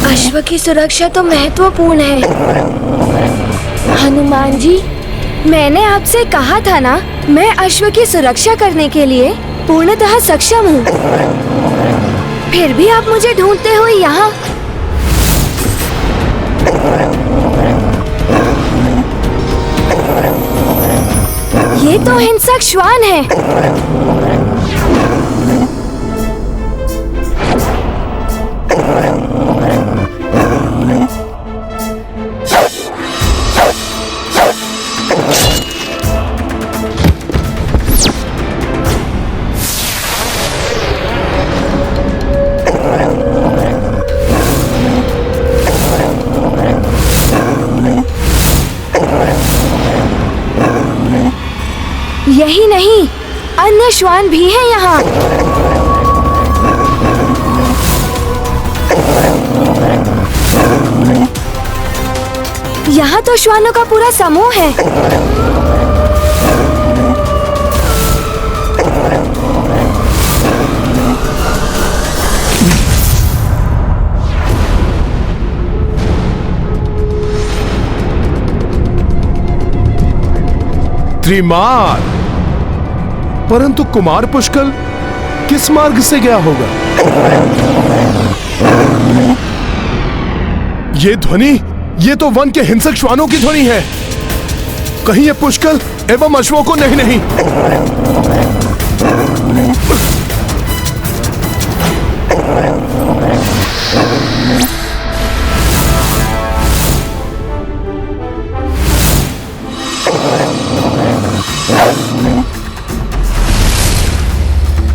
अश्व की सुरक्षा तो महत्वपूर्ण है। हनुमान जी, मैंने आपसे कहा था ना, मैं अश्व की सुरक्षा करने के लिए पूर्णतः सक्षम हूँ। फिर भी आप मुझे ढूंढते हुए यहाँ। ये तो हिंसक श्वान है। यही नहीं, अन्य श्वान भी हैं यहाँ। यहाँ तो श्वानों का पूरा समूह है। त्रिमार, परंतु कुमार पुष्कल किस मार्ग से गया होगा? ये ध्वनि, ये तो वन के हिंसक श्वानों की ध्वनि है। कहीं ये पुष्कल एवं अश्वों को नहीं।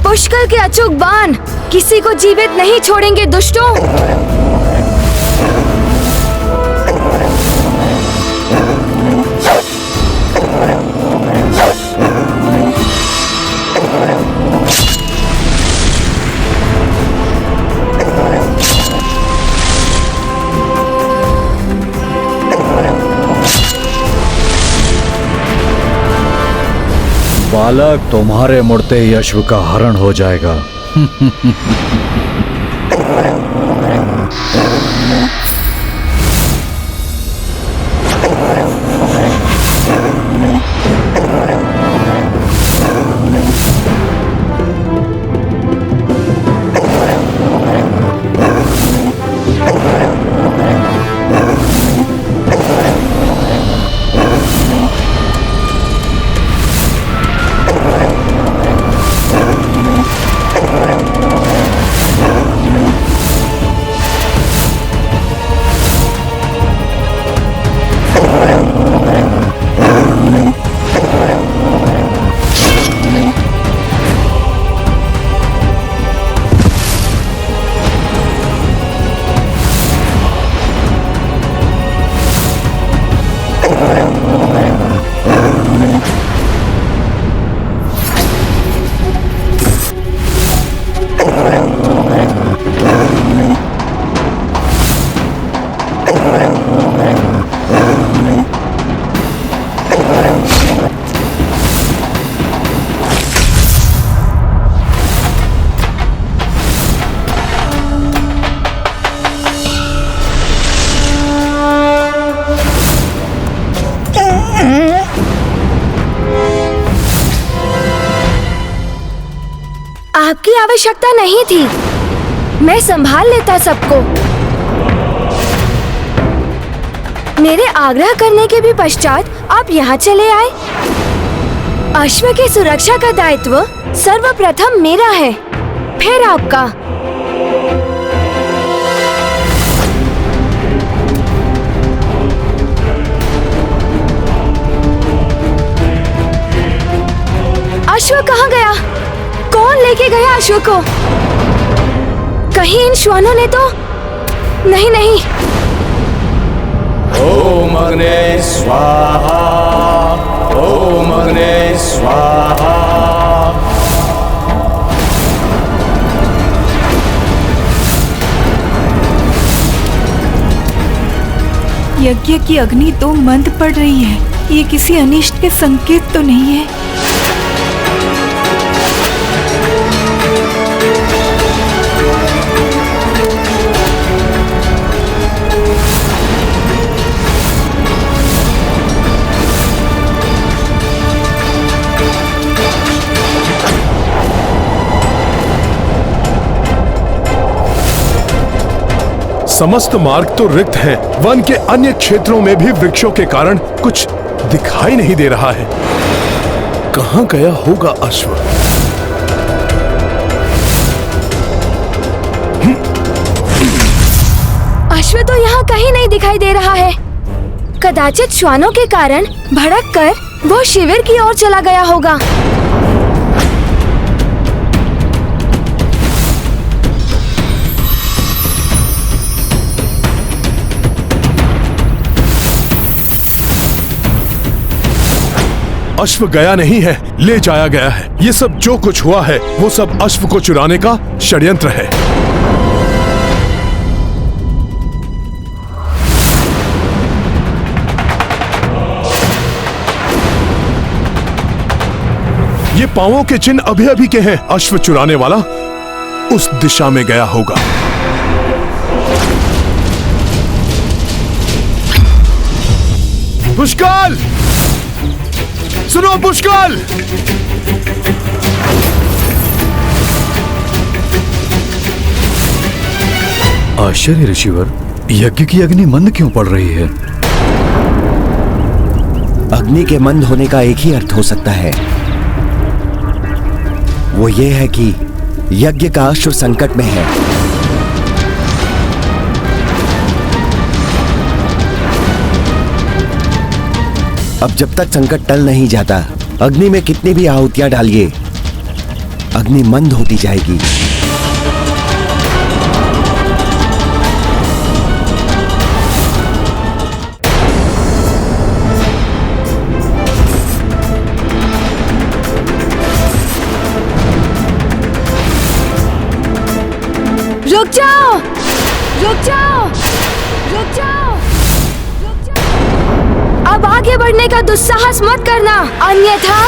पुष्कल के अचूक बाण किसी को जीवित नहीं छोड़ेंगे दुष्टों। बालक, तुम्हारे मुड़ते ही अश्व का हरण हो जाएगा। आपकी आवश्यकता नहीं थी, मैं संभाल लेता सबको। मेरे आग्रह करने के भी पश्चात आप यहाँ चले आए। अश्व की सुरक्षा का दायित्व सर्वप्रथम मेरा है, फिर आपका। अश्व कहाँ गया? कौन लेके गया अश्व को? कहीं इन श्वानों ने तो नहीं नहीं। ओम अग्ने स्वाहा, ओम अग्ने स्वाहा। यज्ञ की अग्नि तो मंद पड़ रही है। ये किसी अनिष्ट के संकेत तो नहीं है? समस्त मार्ग तो रिक्त हैं। वन के अन्य क्षेत्रों में भी वृक्षों के कारण कुछ दिखाई नहीं दे रहा है। कहां गया होगा अश्व? अश्व तो यहाँ कहीं नहीं दिखाई दे रहा है। कदाचित श्वानों के कारण भड़क कर वो शिविर की ओर चला गया होगा। अश्व गया नहीं है, ले जाया गया है। ये सब जो कुछ हुआ है वो सब अश्व को चुराने का षड्यंत्र है। ये पांवों के चिन्ह अभी अभी के हैं। अश्व चुराने वाला उस दिशा में गया होगा। पुष्कल, सुनो पुष्कल! आश्चर्य ऋषिवर, यज्ञ की अग्नि मंद क्यों पड़ रही है? अग्नि के मंद होने का एक ही अर्थ हो सकता है। वो ये है कि यज्ञ का अश्व संकट में है। अब जब तक संकट टल नहीं जाता, अग्नि में कितनी भी आहुतियां डालिए, अग्नि मंद होती जाएगी। रुक जाओ! रुक जाओ! रुक जाओ! अब आगे बढ़ने का दुस्साहस मत करना, अन्यथा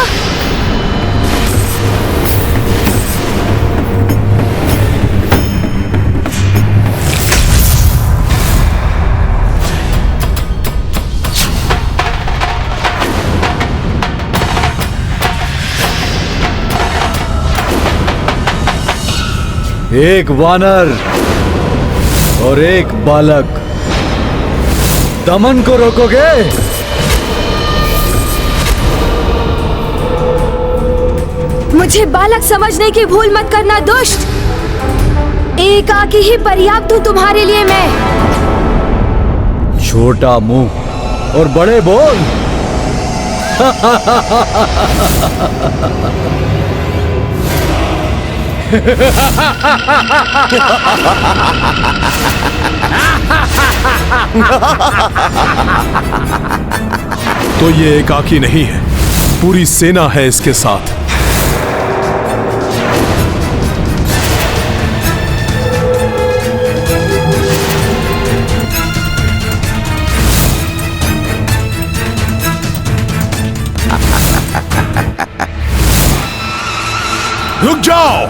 एक वानर और एक बालक, दमन को रोकोगे? मुझे बालक समझने की भूल मत करना दुष्ट। एकाकी ही पर्याप्त हूँ तुम्हारे लिए मैं। छोटा मुंह और बड़े बोल। तो ये एकाकी नहीं है, पूरी सेना है इसके साथ। रुक जाओ!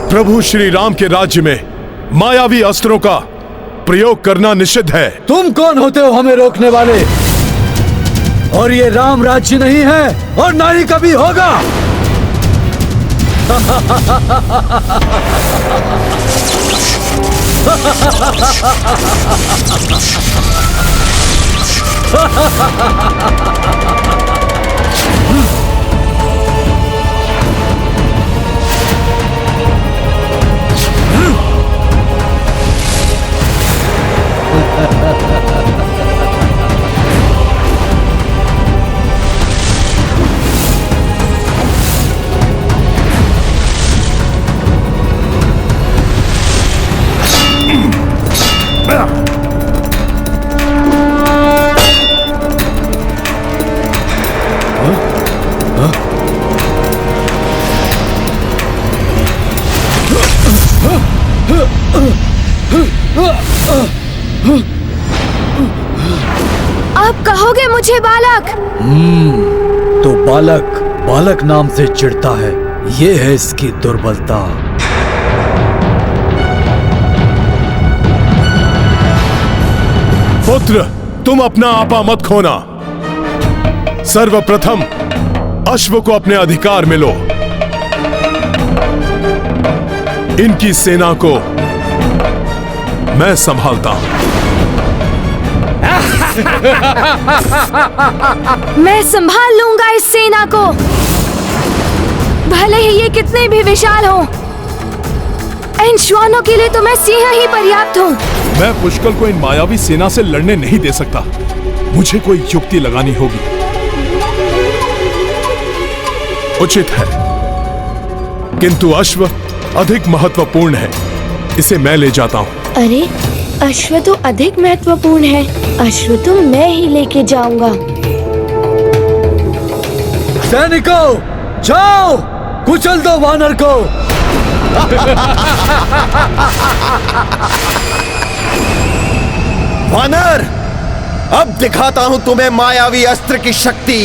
प्रभु श्री राम के राज्य में मायावी अस्त्रों का प्रयोग करना निषिद्ध है। तुम कौन होते हो हमें रोकने वाले? और ये राम राज्य नहीं है और ना ही कभी होगा। आप कहोगे मुझे बालक? तो बालक बालक नाम से चिढ़ता है, ये है इसकी दुर्बलता। पुत्र, तुम अपना आपा मत खोना। सर्वप्रथम अश्व को अपने अधिकार में लो। इनकी सेना को मैं संभालता हूं। मैं संभाल लूंगा इस सेना को, भले ही ये कितने भी विशाल हो। इन श्वानों के लिए तो मैं सिंह ही पर्याप्त हूँ। मैं पुष्कल को इन मायावी सेना से लड़ने नहीं दे सकता। मुझे कोई युक्ति लगानी होगी। उचित है, किंतु अश्व अधिक महत्वपूर्ण है। इसे मैं ले जाता हूँ। अरे, अश्व तो अधिक महत्वपूर्ण है। अश्व तो मैं ही लेके जाऊंगा। सैनिकों, जाओ, कुचल दो वानर को। वानर, अब दिखाता हूं तुम्हें मायावी अस्त्र की शक्ति।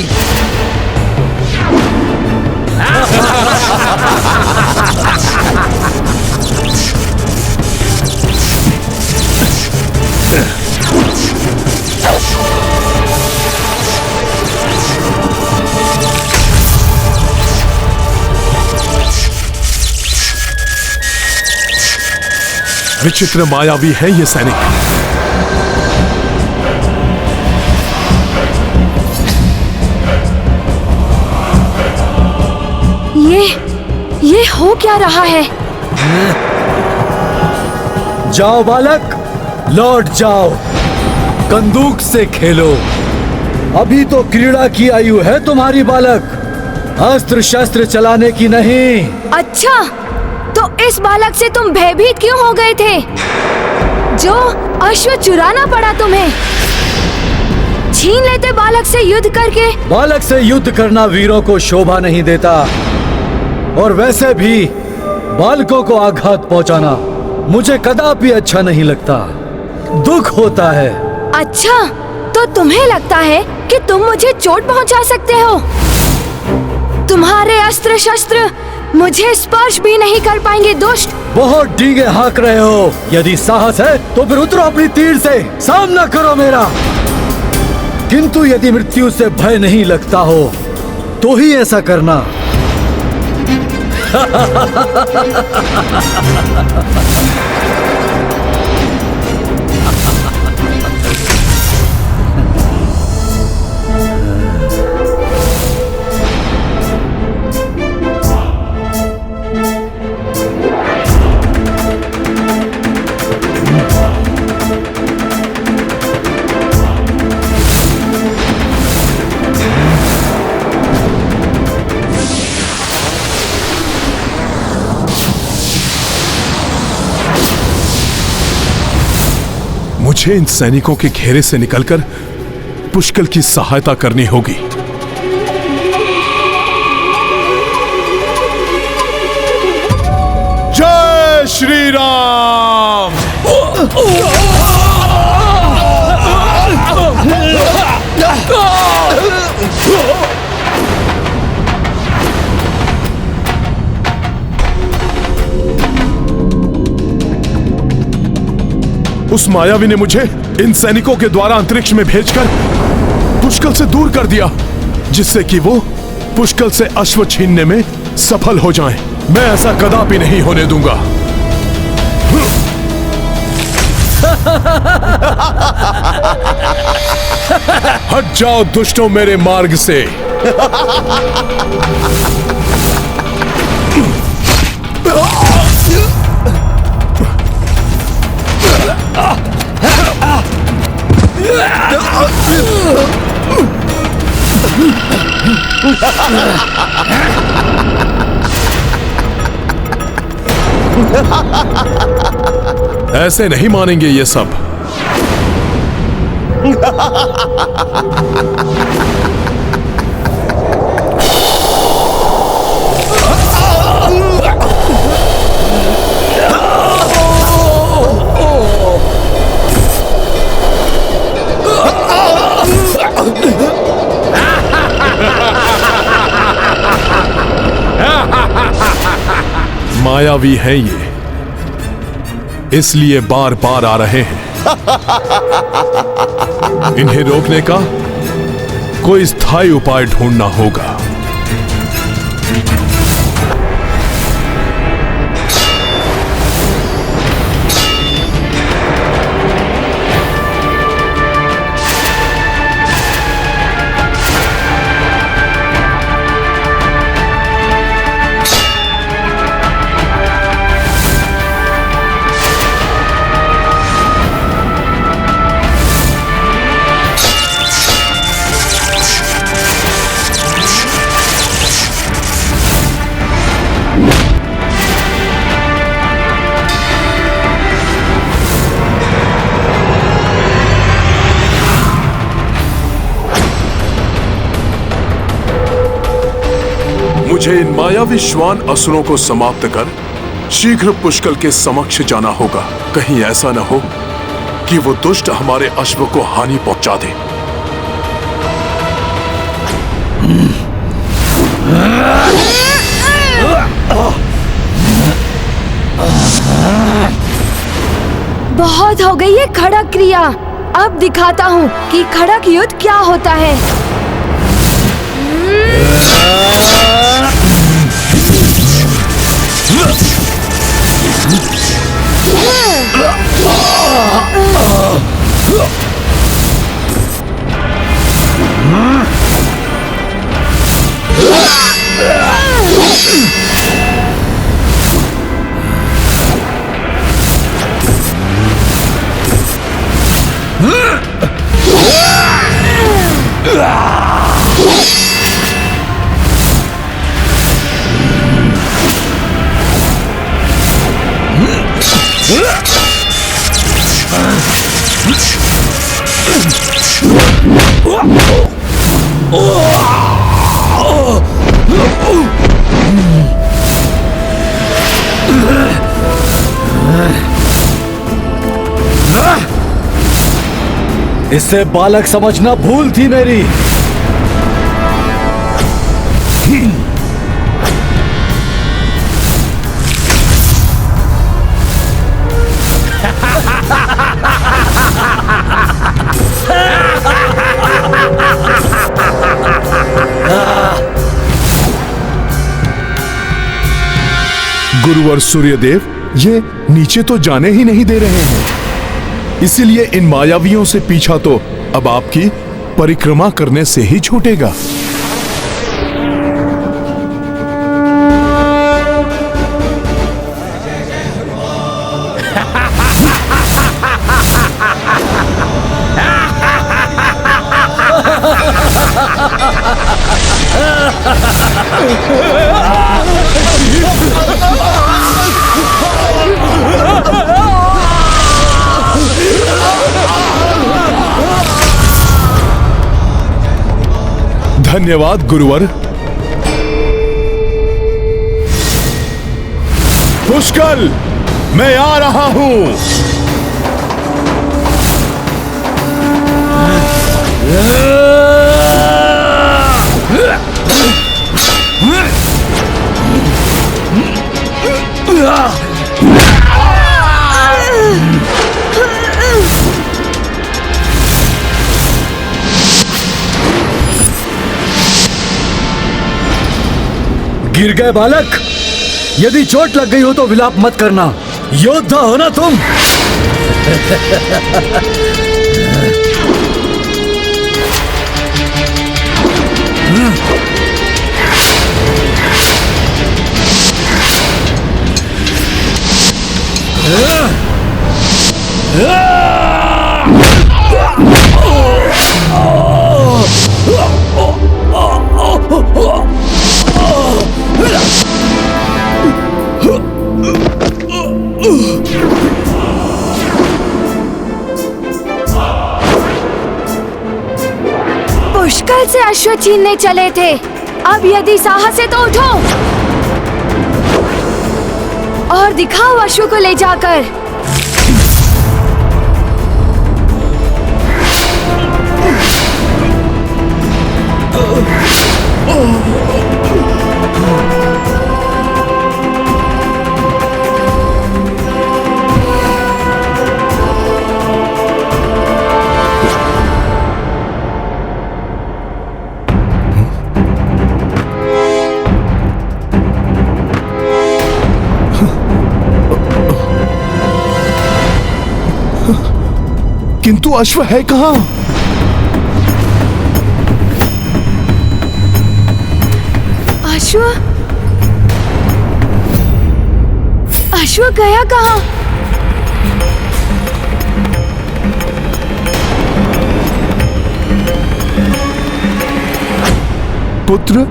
विचित्र मायावी है ये सैनिक। ये हो क्या रहा है? जाओ बालक, लौट जाओ, बंदूक से खेलो। अभी तो क्रीड़ा की आयु है तुम्हारी बालक, अस्त्र शस्त्र चलाने की नहीं। अच्छा, तो इस बालक से तुम भयभीत क्यों हो गए थे? जो अश्व चुराना पड़ा तुम्हें। छीन लेते बालक से युद्ध करके। बालक से युद्ध करना वीरों को शोभा नहीं देता, और वैसे भी बालकों को आघात पहुंचाना मुझे कदापि अच्छा नहीं लगता। दुख होता है। अच्छा, तो तुम्हें लगता है कि तुम मुझे चोट पहुंचा सकते हो? तुम्हारे अस्त्र शस्त्र मुझे स्पर्श भी नहीं कर पाएंगे दुष्ट। बहुत डींगे हाँक रहे हो। यदि साहस है तो फिर उतरो अपनी तीर से, सामना करो मेरा। किंतु यदि मृत्यु से भय नहीं लगता हो तो ही ऐसा करना। मुझे इन सैनिकों के घेरे से निकलकर पुष्कल की सहायता करनी होगी। जय श्री राम। उस मायावी ने मुझे इन सैनिकों के द्वारा अंतरिक्ष में भेजकर पुष्कल से दूर कर दिया, जिससे कि वो पुष्कल से अश्व छीनने में सफल हो जाएं। मैं ऐसा कदापि नहीं होने दूंगा। हट जाओ दुष्टों मेरे मार्ग से। ऐसे नहीं मानेंगे ये सब। मायावी हैं ये, इसलिए बार बार आ रहे हैं। इन्हें रोकने का कोई स्थायी उपाय ढूंढना होगा। मुझे इन मायावी श्वान असुरों को समाप्त कर शीघ्र पुष्कल के समक्ष जाना होगा। कहीं ऐसा न हो कि वो दुष्ट हमारे अश्व को हानि पहुंचा दे। बहुत हो गई है खड़क क्रिया। अब दिखाता हूँ कि खड़क युद्ध क्या होता है। इससे बालक समझना भूल थी मेरी। गुरुवर सूर्यदेव, ये नीचे तो जाने ही नहीं दे रहे हैं। इसीलिए इन मायावियों से पीछा तो अब आपकी परिक्रमा करने से ही छूटेगा। धन्यवाद गुरुवर। पुष्कल, मैं आ रहा हूं। गिर गए बालक। यदि चोट लग गई हो तो विलाप मत करना, योद्धा हो ना तुम। पुष्कल से अश्व छीनने चले थे। अब यदि साहस है तो उठो और दिखाओ अश्व को ले जाकर। किंतु अश्व है कहां? अश्व? अश्व गया कहां? पुत्र,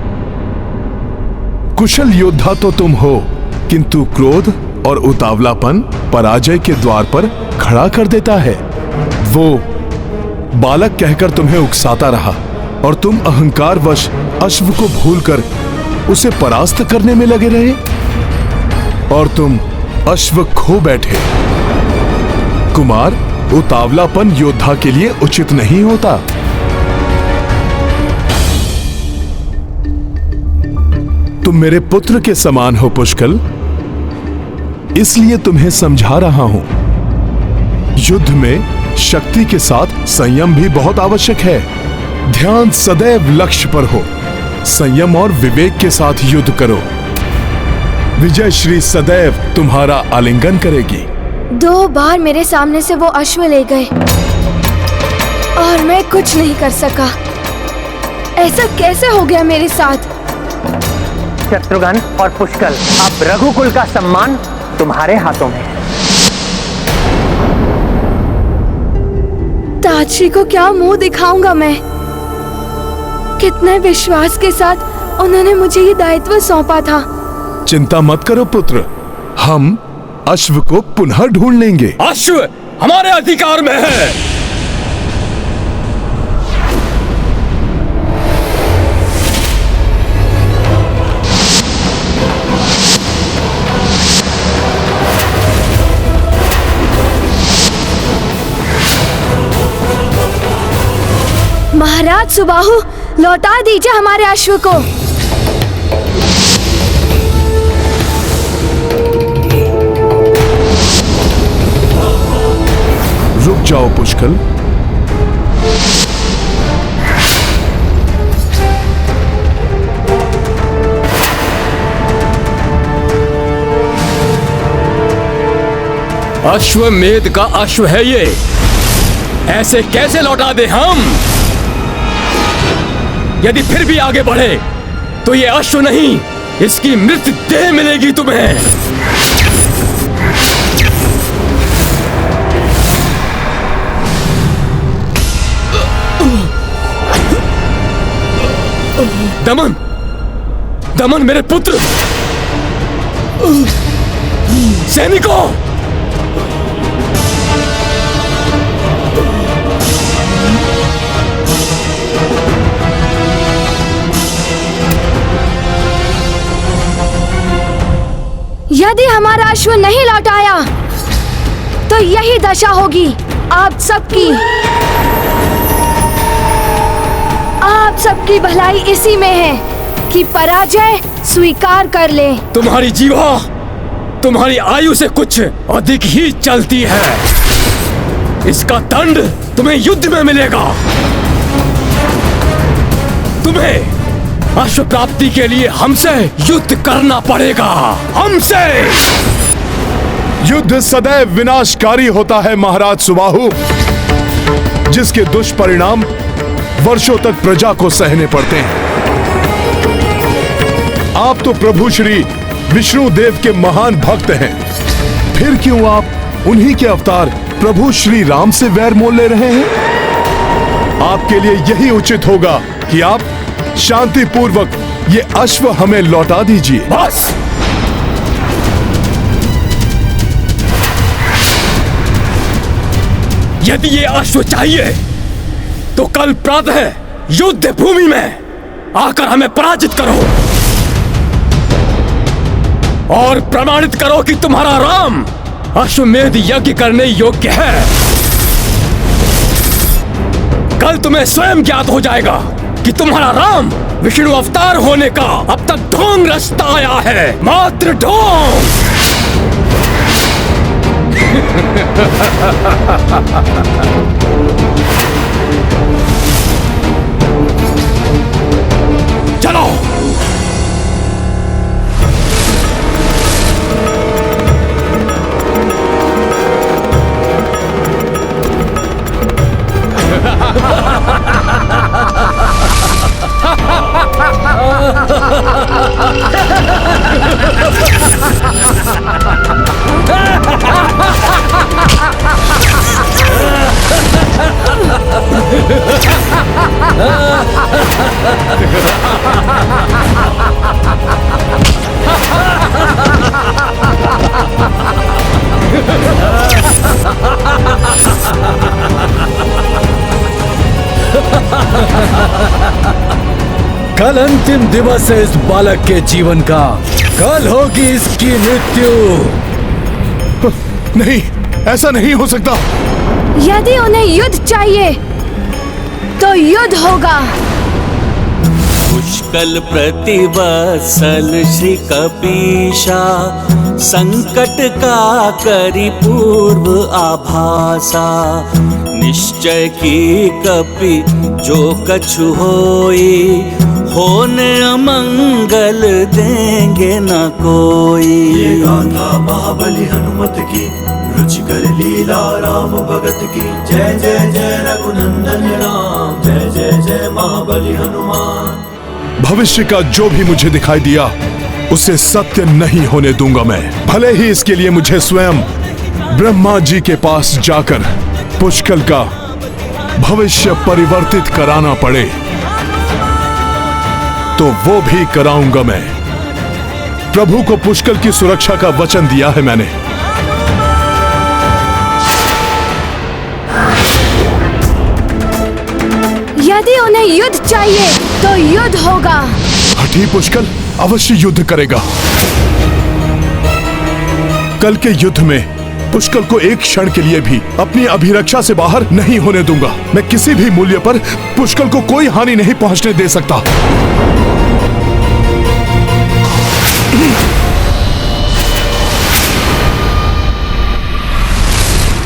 कुशल योद्धा तो तुम हो, किंतु क्रोध और उतावलापन पराजय के द्वार पर खड़ा कर देता है। वो बालक कहकर तुम्हें उकसाता रहा और तुम अहंकारवश अश्व को भूलकर उसे परास्त करने में लगे रहे और तुम अश्व खो बैठे। कुमार, उतावलापन योद्धा के लिए उचित नहीं होता। तुम मेरे पुत्र के समान हो पुष्कल, इसलिए तुम्हें समझा रहा हूं। युद्ध में शक्ति के साथ संयम भी बहुत आवश्यक है। ध्यान सदैव लक्ष्य पर हो। संयम और विवेक के साथ युद्ध करो। विजय श्री सदैव तुम्हारा आलिंगन करेगी। 2 बार मेरे सामने से वो अश्व ले गए और मैं कुछ नहीं कर सका। ऐसा कैसे हो गया मेरे साथ? शत्रुघ्न और पुष्कल, अब रघुकुल का सम्मान तुम्हारे हाथों में है। ताजश्री को क्या मुंह दिखाऊंगा मैं? कितने विश्वास के साथ उन्होंने मुझे ये दायित्व सौंपा था। चिंता मत करो पुत्र, हम अश्व को पुनः ढूंढ लेंगे। अश्व हमारे अधिकार में है। महाराज सुबाहु, लौटा दीजिए हमारे अश्व को। रुक जाओ पुष्कल। अश्वमेध का अश्व है ये, ऐसे कैसे लौटा दे हम? यदि फिर भी आगे बढ़े तो ये अश्व नहीं, इसकी मृत देह मिलेगी तुम्हें। दमन, दमन मेरे पुत्र, सैनिकों, यदि हमारा अश्व नहीं लौट आया तो यही दशा होगी आप सबकी। आप सबकी भलाई इसी में है कि पराजय स्वीकार कर ले। तुम्हारी जीवा तुम्हारी आयु से कुछ अधिक ही चलती है। इसका दंड तुम्हें युद्ध में मिलेगा। तुम्हें अश्व प्राप्ति के लिए हमसे युद्ध करना पड़ेगा, हमसे। युद्ध सदैव विनाशकारी होता है महाराज सुबाहु, जिसके दुष्परिणाम वर्षों तक प्रजा को सहने पड़ते हैं। आप तो प्रभु श्री विष्णु देव के महान भक्त हैं, फिर क्यों आप उन्हीं के अवतार प्रभु श्री राम से वैर मोल ले रहे हैं? आपके लिए यही उचित होगा कि आप शांति पूर्वक ये अश्व हमें लौटा दीजिए। बस! यदि ये अश्व चाहिए तो कल प्रातः युद्ध भूमि में आकर हमें पराजित करो और प्रमाणित करो कि तुम्हारा राम अश्वमेध यज्ञ करने योग्य है। कल तुम्हें स्वयं ज्ञात हो जाएगा कि तुम्हारा राम विष्णु अवतार होने का अब तक ढोंग रचता आया है, मात्र ढोंग। चलो। कल अंतिम दिवस है इस बालक के जीवन का। कल होगी इसकी मृत्यु। नहीं, ऐसा नहीं हो सकता। यदि उन्हें युद्ध चाहिए तो युद्ध होगा। पुष्कल प्रतिवत्सल श्री कपीशा, संकट का करी पूर्व आभासा। निश्चय की कपि जो कछु होई, होने अमंगल देंगे न कोई। ये गाथा महाबली हनुमत की, रुचिकर लीला राम भगत की। जय जय जय रघुनंदन राम, जय जय जय महाबली हनुमान। भविष्य का जो भी मुझे दिखाई दिया उसे सत्य नहीं होने दूंगा मैं, भले ही इसके लिए मुझे स्वयं ब्रह्मा जी के पास जाकर पुष्कल का भविष्य परिवर्तित कराना पड़े तो वो भी कराऊंगा मैं। प्रभु को पुष्कल की सुरक्षा का वचन दिया है मैंने। यदि उन्हें युद्ध चाहिए तो युद्ध होगा। हठी पुष्कल अवश्य युद्ध करेगा। कल के युद्ध में पुष्कल को एक क्षण के लिए भी अपनी अभिरक्षा से बाहर नहीं होने दूंगा। मैं किसी भी मूल्य पर पुष्कल को कोई हानि नहीं पहुंचने दे सकता।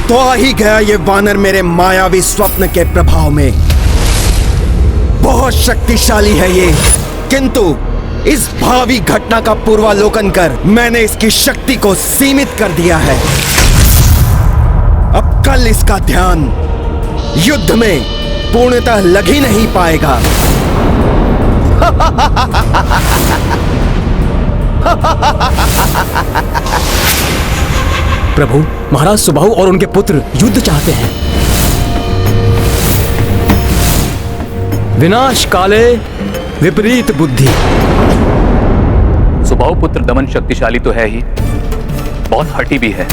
तो आ ही गया ये वानर मेरे मायावी स्वप्न के प्रभाव में। बहुत शक्तिशाली है ये, किंतु इस भावी घटना का पूर्वालोकन कर मैंने इसकी शक्ति को सीमित कर दिया है। अब कल इसका ध्यान युद्ध में पूर्णतः लग ही नहीं पाएगा। प्रभु, महाराज सुबाहु और उनके पुत्र युद्ध चाहते हैं। विनाश काले विपरीत बुद्धि। सुबाहु पुत्र दमन शक्तिशाली तो है ही, बहुत हठी भी है।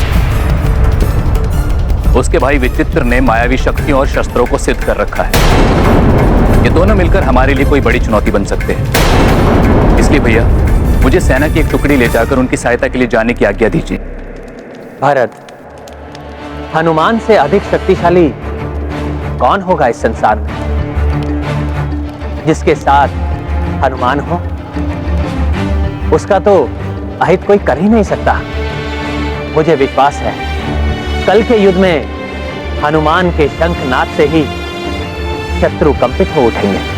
उसके भाई विचित्र ने मायावी शक्तियों और शस्त्रों को सिद्ध कर रखा है। ये दोनों मिलकर हमारे लिए कोई बड़ी चुनौती बन सकते हैं। इसलिए भैया, मुझे सेना की एक टुकड़ी ले जाकर उनकी सहायता के लिए जाने की आज्ञा दीजिए। भरत, हनुमान से अधिक शक्तिशाली कौन होगा इस संसार में? जिसके साथ हनुमान हो उसका तो अहित कोई कर ही नहीं सकता। मुझे विश्वास है कल के युद्ध में हनुमान के शंखनाद से ही शत्रु कंपित हो उठेंगे।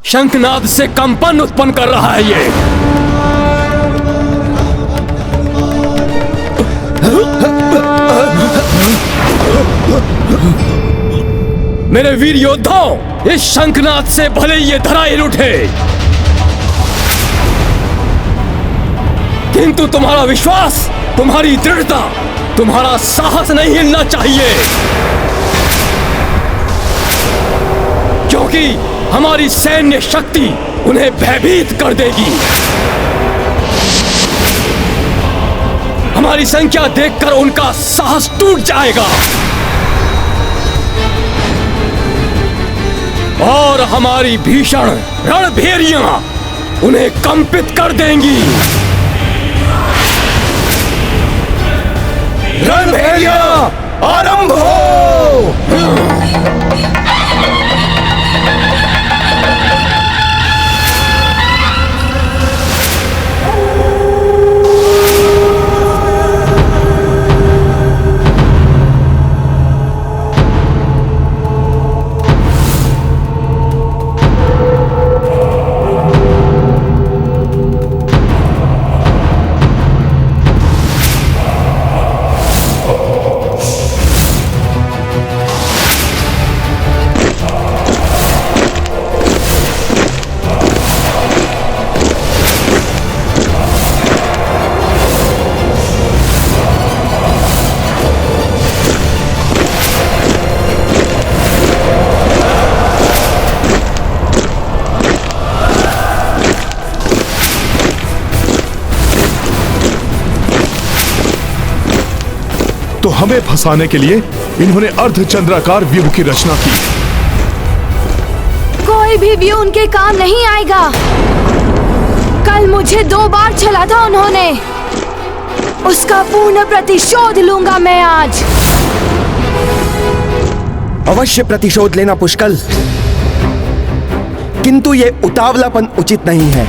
शंखनाद से कंपन उत्पन्न कर रहा है ये। मेरे वीर योद्धाओं, इस शंखनाद से भले ये धराइल उठे, किंतु तुम्हारा विश्वास, तुम्हारी दृढ़ता, तुम्हारा साहस नहीं हिलना चाहिए, क्योंकि हमारी सैन्य शक्ति उन्हें भयभीत कर देगी। हमारी संख्या देखकर उनका साहस टूट जाएगा और हमारी भीषण रणभेरियां उन्हें कंपित कर देंगी। रणभेरियां आरंभ हो। हमें फंसाने के लिए इन्होंने अर्धचंद्राकार व्यूह की रचना की। कोई भी व्यू उनके काम नहीं आएगा। कल मुझे 2 बार छला था उन्होंने, उसका पूर्ण प्रतिशोध लूंगा मैं आज। अवश्य प्रतिशोध लेना पुष्कल, किंतु ये उतावलापन उचित नहीं है।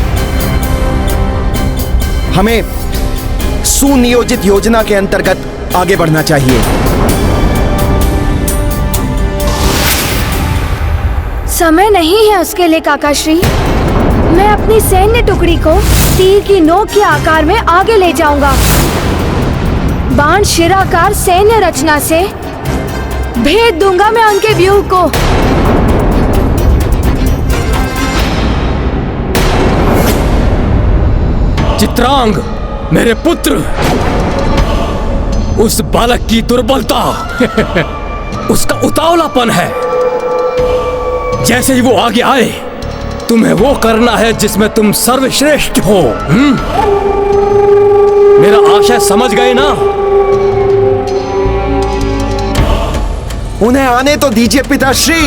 हमें सुनियोजित योजना के अंतर्गत आगे बढ़ना चाहिए। समय नहीं है उसके लिए काकाश्री। मैं अपनी सैन्य टुकड़ी को तीर की नोक के आकार में आगे ले जाऊंगा। बाण शिराकार सैन्य रचना से भेद दूंगा मैं उनके व्यूह को। चित्रांग, मेरे पुत्र, उस बालक की दुर्बलता उसका उतावलापन है। जैसे ही वो आगे आए, तुम्हें वो करना है जिसमें तुम सर्वश्रेष्ठ हो। मेरा आशय समझ गए ना? उन्हें आने तो दीजिए पिताश्री।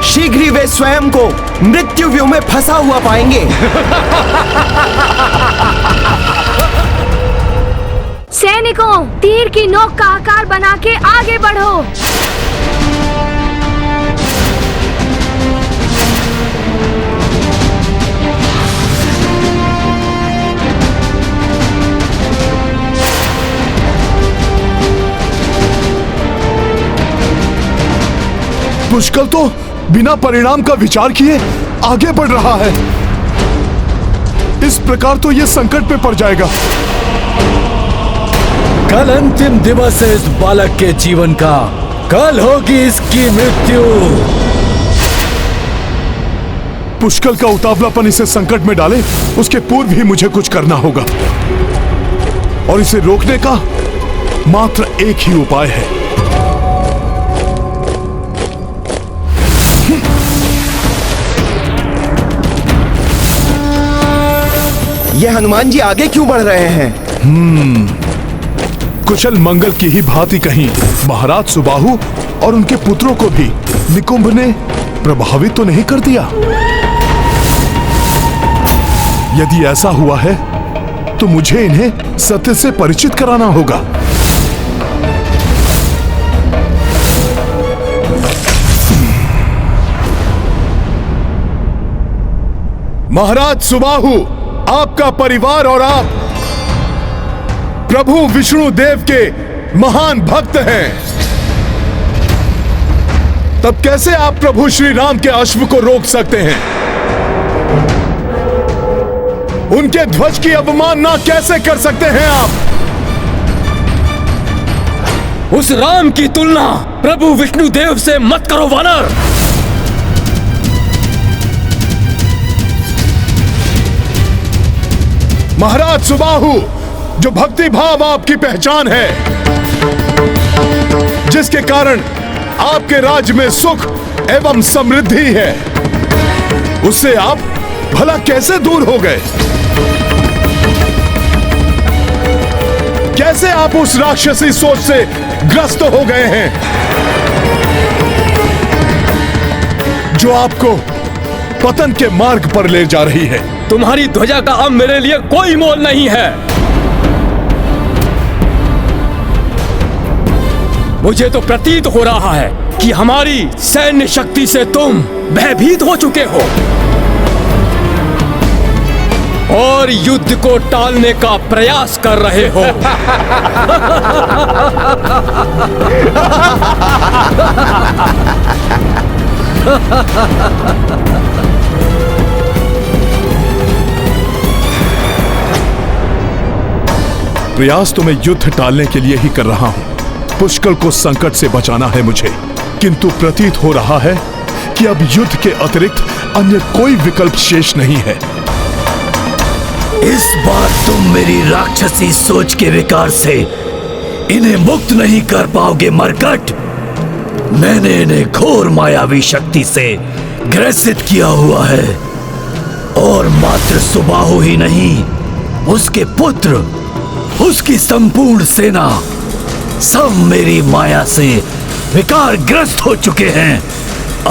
शीघ्र ही वे स्वयं को मृत्यु व्यूह में फंसा हुआ पाएंगे। सैनिकों, तीर की नोक का आकार बना के आगे बढ़ो। पुष्कल तो बिना परिणाम का विचार किए आगे बढ़ रहा है। इस प्रकार तो यह संकट में पड़ जाएगा। कल अंतिम दिवस है इस बालक के जीवन का। कल होगी इसकी मृत्यु। पुष्कल का उतावलापन इसे संकट में डाले, उसके पूर्व ही मुझे कुछ करना होगा। और इसे रोकने का मात्र एक ही उपाय है। ये हनुमान जी आगे क्यों बढ़ रहे हैं? कुशल मंगल की ही भांति कहीं महाराज सुबाहु और उनके पुत्रों को भी निकुंभ ने प्रभावित तो नहीं कर दिया? यदि ऐसा हुआ है तो मुझे इन्हें सत्य से परिचित कराना होगा। महाराज सुबाहु, आपका परिवार और आप प्रभु विष्णु देव के महान भक्त हैं। तब कैसे आप प्रभु श्री राम के अश्व को रोक सकते हैं? उनके ध्वज की अवमानना कैसे कर सकते हैं आप? उस राम की तुलना प्रभु विष्णु देव से मत करो वानर। महाराज सुबाहु, जो भक्ति भाव आपकी पहचान है, जिसके कारण आपके राज्य में सुख एवं समृद्धि है, उससे आप भला कैसे दूर हो गए? कैसे आप उस राक्षसी सोच से ग्रस्त हो गए हैं जो आपको पतन के मार्ग पर ले जा रही है? तुम्हारी ध्वजा का अब मेरे लिए कोई मोल नहीं है। मुझे तो प्रतीत हो रहा है कि हमारी सैन्य शक्ति से तुम भयभीत हो चुके हो और युद्ध को टालने का प्रयास कर रहे हो। प्रयास तो मैं युद्ध टालने के लिए ही कर रहा हूं। पुष्कल को संकट से बचाना है मुझे, किंतु प्रतीत हो रहा है कि अब युद्ध के अतिरिक्त अन्य कोई विकल्प शेष नहीं है। इस बार तुम मेरी राक्षसी सोच के विकार से इन्हें मुक्त नहीं कर पाओगे मरकट। मैंने इन्हें घोर मायावी शक्ति से ग्रसित किया हुआ है और मात्र सुबाहु ही नहीं, उसके पुत्र, उसकी संपूर्ण सेना सब मेरी माया से विकारग्रस्त हो चुके हैं।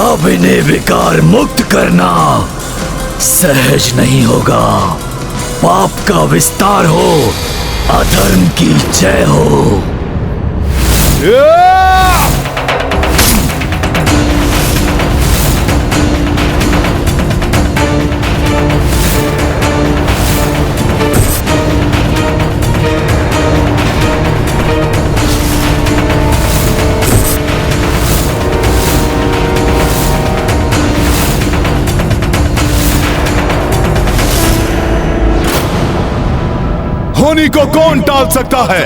अब इन्हें विकार मुक्त करना सहज नहीं होगा। पाप का विस्तार हो, अधर्म की जय हो। होनी को कौन टाल सकता है?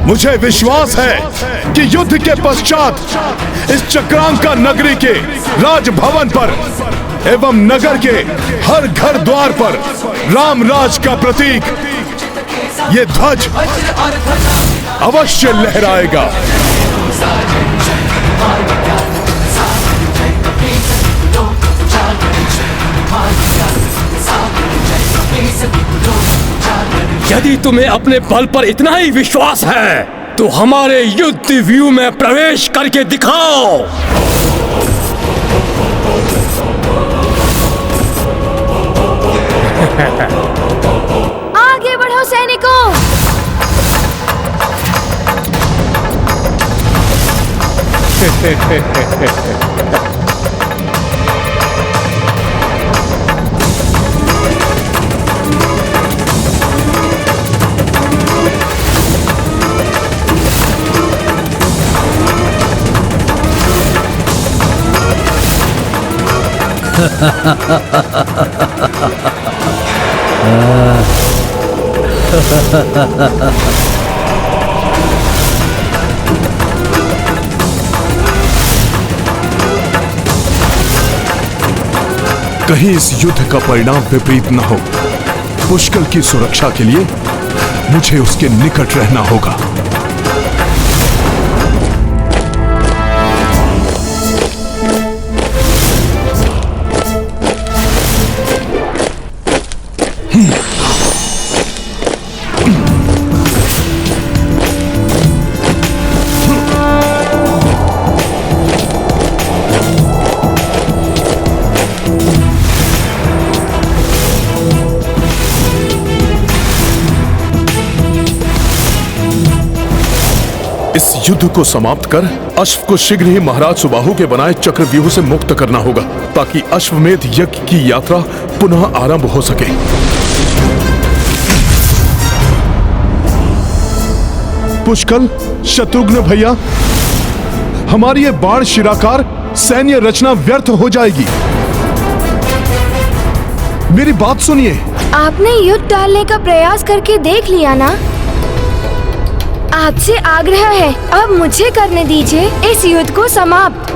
मुझे विश्वास है कि युद्ध के पश्चात इस चक्रांका नगरी के राजभवन पर एवं नगर के हर घर द्वार पर राम राज का प्रतीक ये ध्वज अवश्य लहराएगा। यदि तुम्हें अपने बल पर इतना ही विश्वास है तो हमारे युद्ध व्यू में प्रवेश करके दिखाओ। आगे बढ़ो सैनिकों। कहीं इस युद्ध का परिणाम विपरीत न हो। पुष्कर की सुरक्षा के लिए मुझे उसके निकट रहना होगा। इस युद्ध को समाप्त कर अश्व को शीघ्र ही महाराज सुबाहु के बनाए चक्रव्यूह से मुक्त करना होगा ताकि अश्वमेध यज्ञ की यात्रा पुनः आरंभ हो सके। पुष्कल, शत्रुघ्न भैया, हमारी ये बाण शिराकार सैन्य रचना व्यर्थ हो जाएगी। मेरी बात सुनिए। आपने युद्ध डालने का प्रयास करके देख लिया ना। आपसे आग्रह है, अब मुझे करने दीजिए इस युद्ध को समाप्त।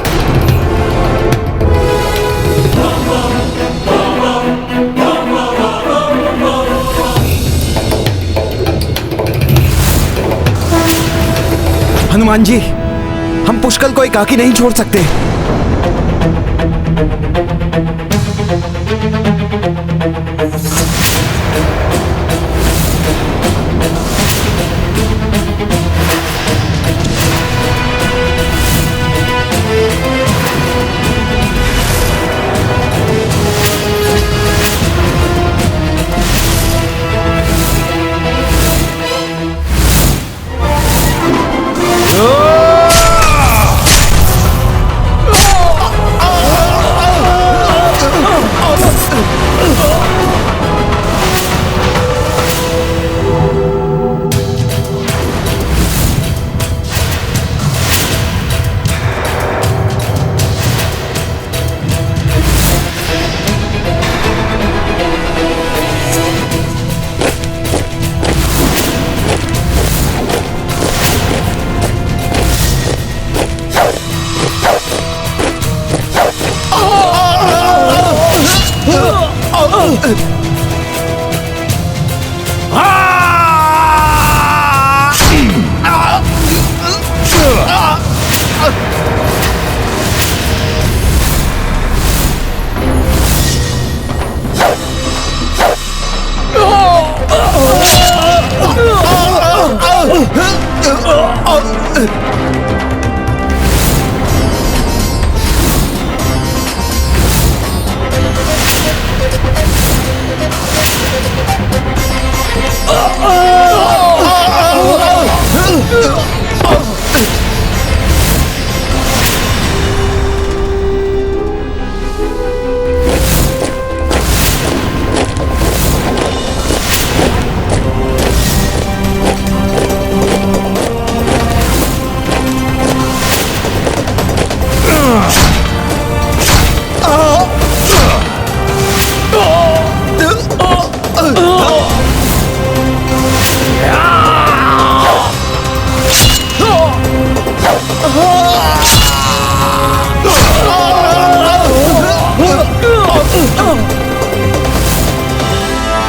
हनुमान जी, हम पुष्कल को एकाकी नहीं छोड़ सकते।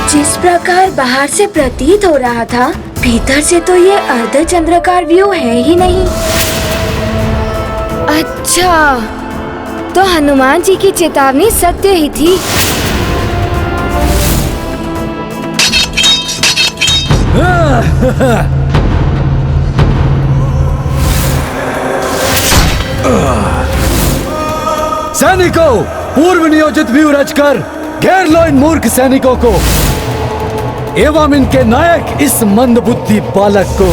जिस प्रकार बाहर से प्रतीत हो रहा था, भीतर से तो ये अर्धचंद्राकार व्यू है ही नहीं। अच्छा, तो हनुमान जी की चेतावनी सत्य ही थी। सैनिकों, पूर्व नियोजित व्यू रचकर घेर लो इन मूर्ख सैनिकों को एवं इनके नायक इस मंदबुद्धि बालक को।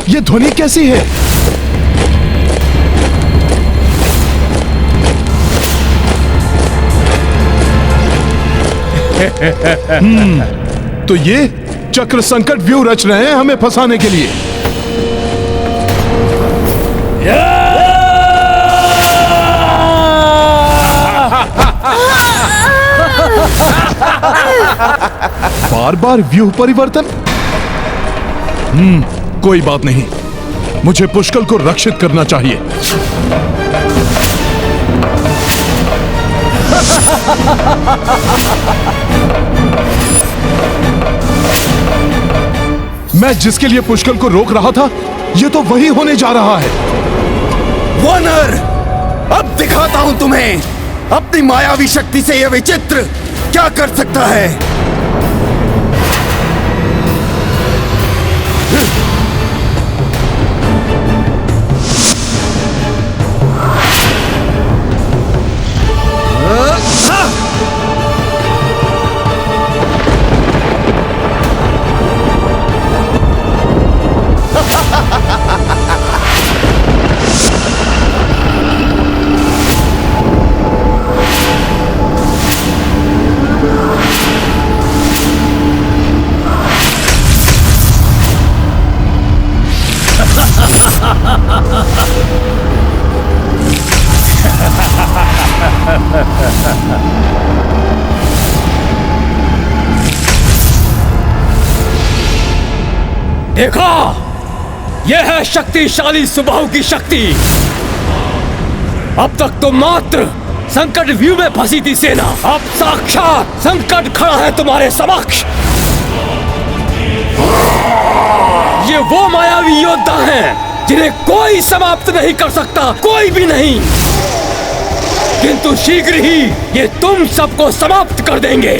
ये ध्वनि कैसी है? तो ये चक्र संकट व्यू रच रहे हैं हमें फंसाने के लिए। बार बार व्यू परिवर्तन। कोई बात नहीं, मुझे पुष्कल को रक्षित करना चाहिए। मैं जिसके लिए पुष्कल को रोक रहा था, ये तो वही होने जा रहा है। वानर, अब दिखाता हूं तुम्हें अपनी मायावी शक्ति से यह विचित्र क्या कर सकता है। देखा, यह है शक्तिशाली सुबाहु की शक्ति। अब तक तो मात्र संकट व्यू में फंसी थी सेना, अब साक्षात संकट खड़ा है तुम्हारे समक्ष। ये वो मायावी योद्धा हैं जिन्हें कोई समाप्त नहीं कर सकता, कोई भी नहीं। किंतु शीघ्र ही ये तुम सबको समाप्त कर देंगे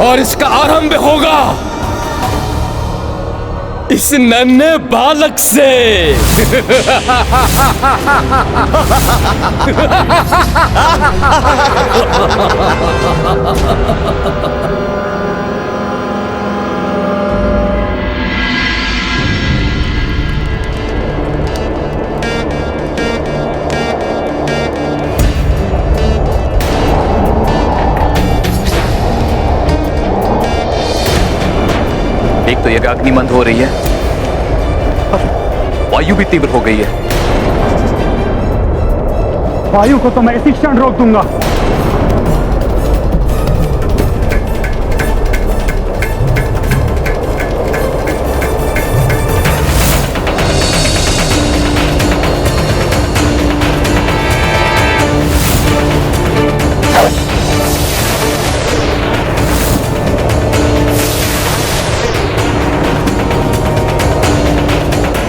और इसका आरंभ होगा इस नन्हे बालक से। अग्नि मंद हो रही है और वायु भी तीव्र हो गई है। वायु को तो मैं इसी क्षण रोक दूंगा।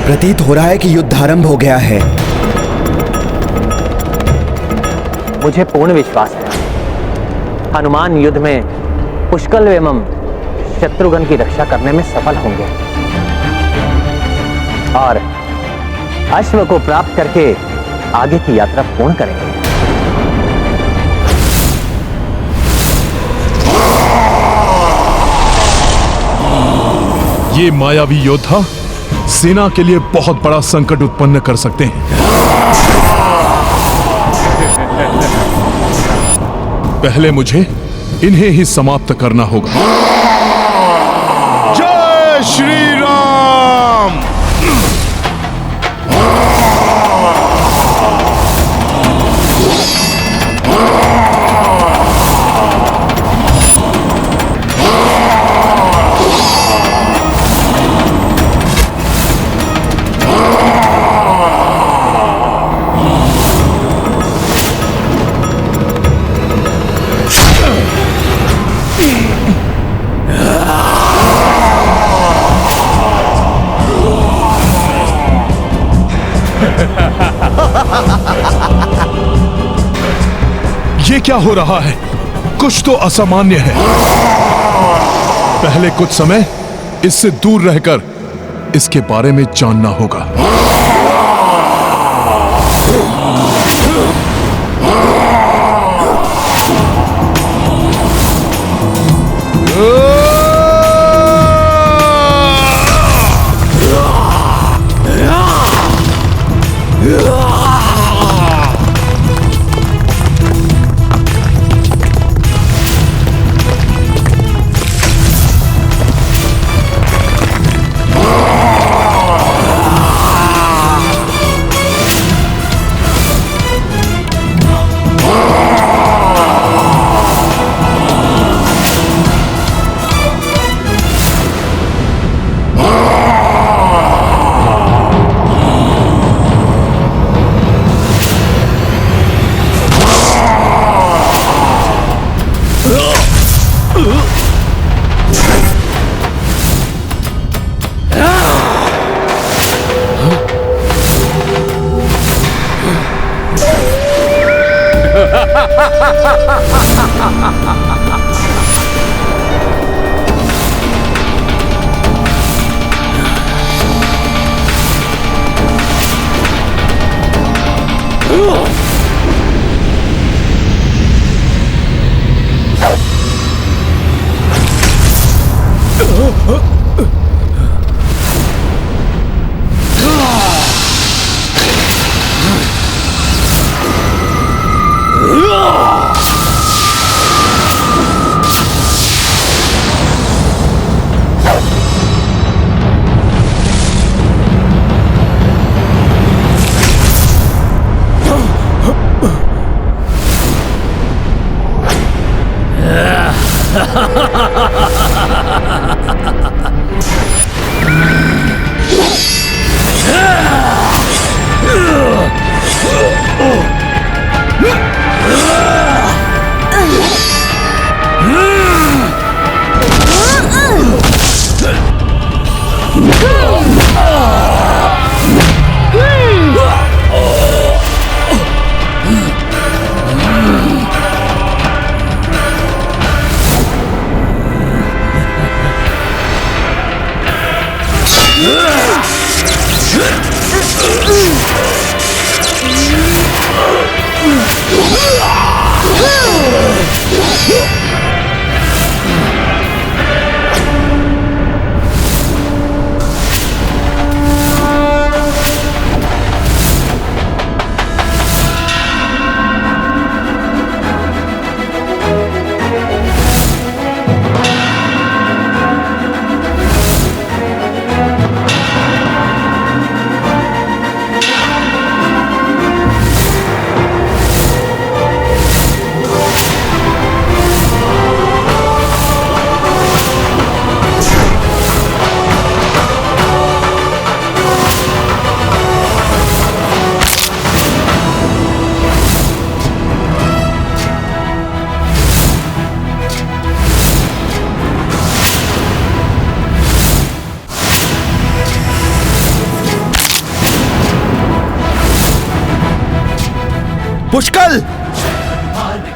प्रतीत हो रहा है कि युद्ध आरंभ हो गया है। मुझे पूर्ण विश्वास है हनुमान युद्ध में पुष्कल एवं शत्रुघ्न की रक्षा करने में सफल होंगे और अश्व को प्राप्त करके आगे की यात्रा पूर्ण करेंगे। ये मायावी योद्धा सेना के लिए बहुत बड़ा संकट उत्पन्न कर सकते हैं। पहले मुझे इन्हें ही समाप्त करना होगा। जय श्री राम। ये क्या हो रहा है? कुछ तो असामान्य है। पहले कुछ समय इससे दूर रहकर इसके बारे में जानना होगा। पुष्कल,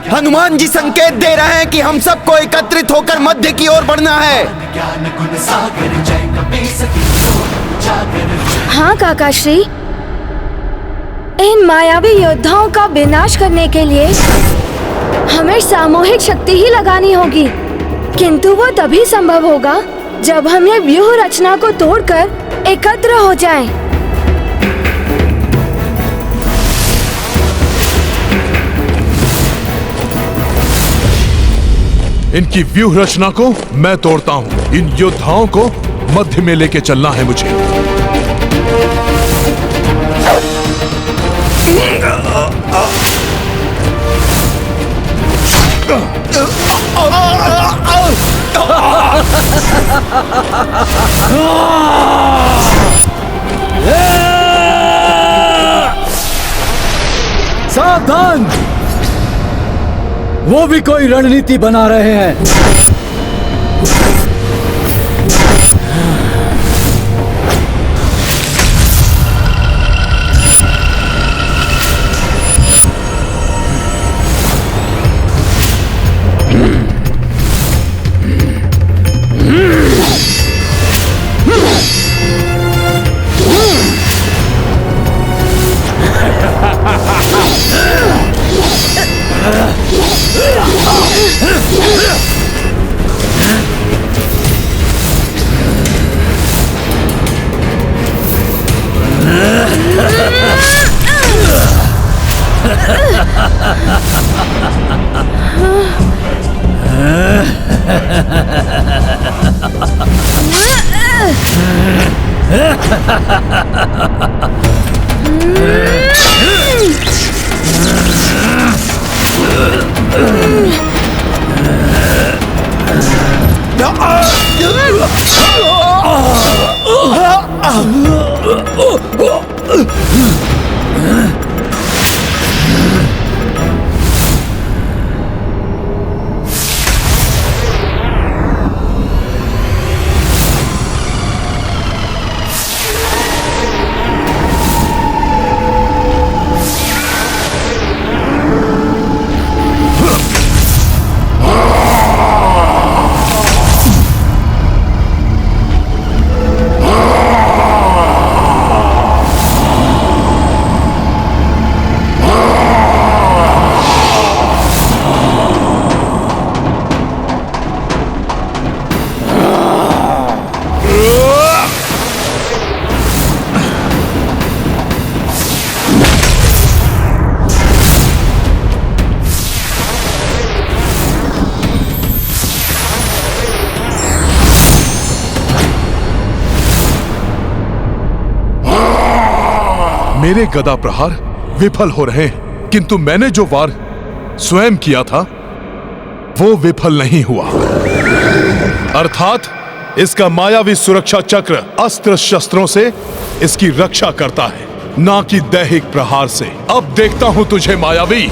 हनुमान जी संकेत दे रहे हैं कि हम सबको एकत्रित होकर मध्य की ओर बढ़ना है। हाँ काकाश्री, इन मायावी योद्धाओं का विनाश करने के लिए हमें सामूहिक शक्ति ही लगानी होगी, किंतु वो तभी संभव होगा जब हम ये व्यूह रचना को तोड़कर एकत्र हो जाएं। इनकी व्यूह रचना को मैं तोड़ता हूं। इन योद्धाओं को मध्य में लेके चलना है मुझे। सावधान, वो भी कोई रणनीति बना रहे हैं। मेरे गदा प्रहार विफल हो रहे हैं, किंतु मैंने जो वार स्वयं किया था वो विफल नहीं हुआ। अर्थात इसका मायावी सुरक्षा चक्र अस्त्र शस्त्रों से इसकी रक्षा करता है, ना कि दैहिक प्रहार से। अब देखता हूं तुझे मायावी।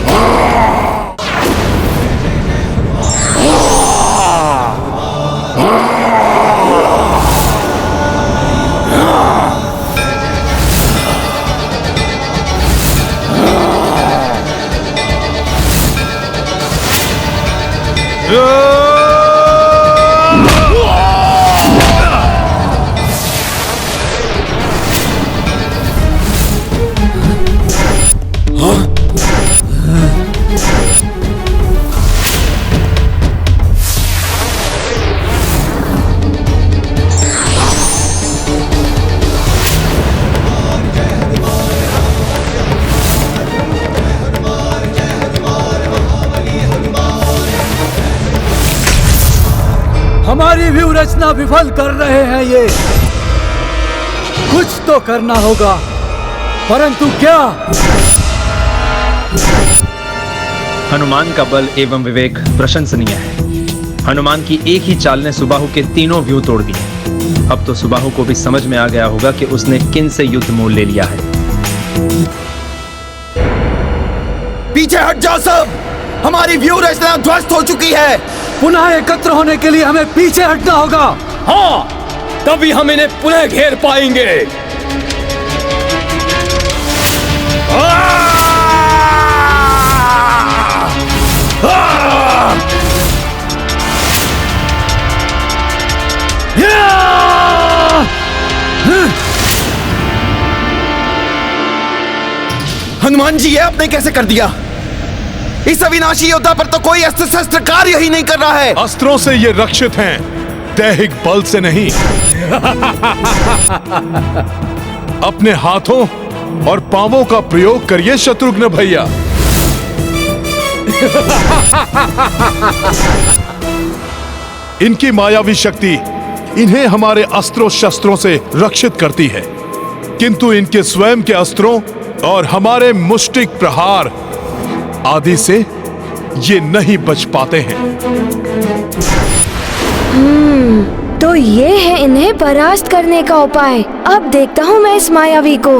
हमारी व्यूह रचना विफल कर रहे हैं ये। कुछ तो करना होगा, परंतु क्या? हनुमान का बल एवं विवेक प्रशंसनीय है। हनुमान की एक ही चाल ने सुबाहु के तीनों व्यूह तोड़ दिए। अब तो सुबाहु को भी समझ में आ गया होगा कि उसने किन से युद्ध मोल ले लिया है। पीछे हट जाओ सब, हमारी व्यूह रचना ध्वस्त हो चुकी है। पुनः एकत्र होने के लिए हमें पीछे हटना होगा। हाँ, तभी हम इन्हें पुनः घेर पाएंगे। हनुमान जी, ये आपने कैसे कर दिया? इस अविनाशी योद्धा पर तो कोई अस्त्र शस्त्र कार्य ही नहीं कर रहा है। अस्त्रों से ये रक्षित हैं, दैहिक बल से नहीं। अपने हाथों और पांवों का प्रयोग करिए शत्रुघ्न भैया। इनकी मायावी शक्ति इन्हें हमारे अस्त्रों शस्त्रों से रक्षित करती है, किंतु इनके स्वयं के अस्त्रों और हमारे मुष्टिक प्रहार आदि से ये नहीं बच पाते हैं। तो ये है इन्हें परास्त करने का उपाय। अब देखता हूँ मैं इस मायावी को।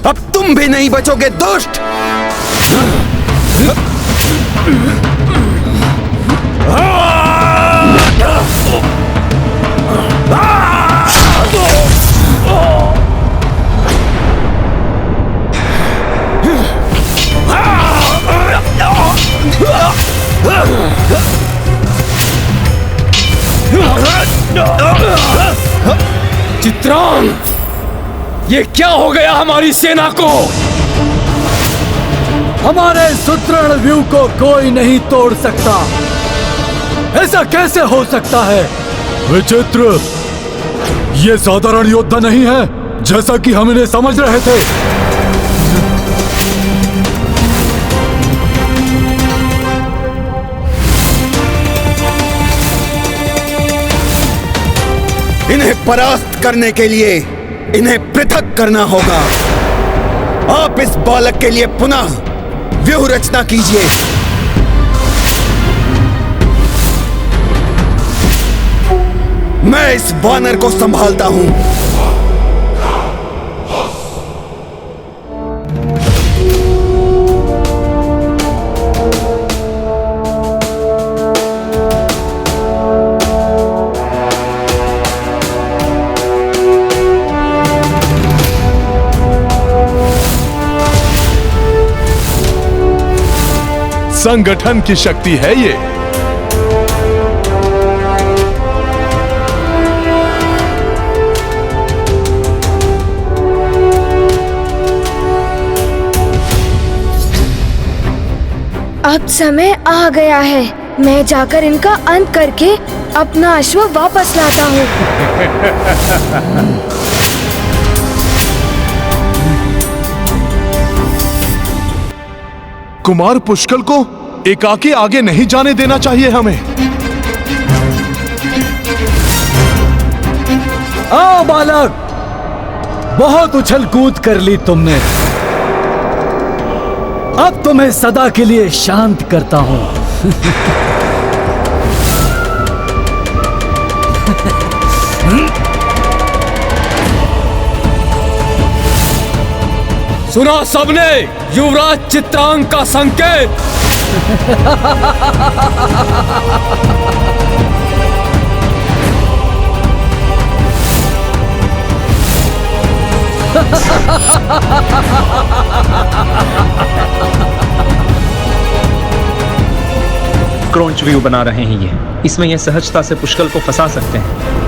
अब तुम भी नहीं बचोगे दुष्ट। चित्रांग, ये क्या हो गया हमारी सेना को? हमारे सुदृढ़ व्यू को कोई नहीं तोड़ सकता। ऐसा कैसे हो सकता है? विचित्र, ये साधारण योद्धा नहीं है जैसा कि हम इन्हें समझ रहे थे। इन्हें परास्त करने के लिए इन्हें पृथक करना होगा। आप इस बालक के लिए पुनः व्यूह रचना कीजिए। मैं इस वानर को संभालता हूं। संगठन की शक्ति है ये। अब समय आ गया है। मैं जाकर इनका अंत करके अपना अश्व वापस लाता हूँ। कुमार पुष्कल को एकाकी आगे नहीं जाने देना चाहिए हमें। आओ बालक, बहुत उछल कूद कर ली तुमने। अब तुम्हें सदा के लिए शांत करता हूं। सुना सबने युवराज चित्रांग का संकेत। क्रौंच व्यू बना रहे हैं ये। इसमें यह सहजता से पुष्कल को फंसा सकते हैं।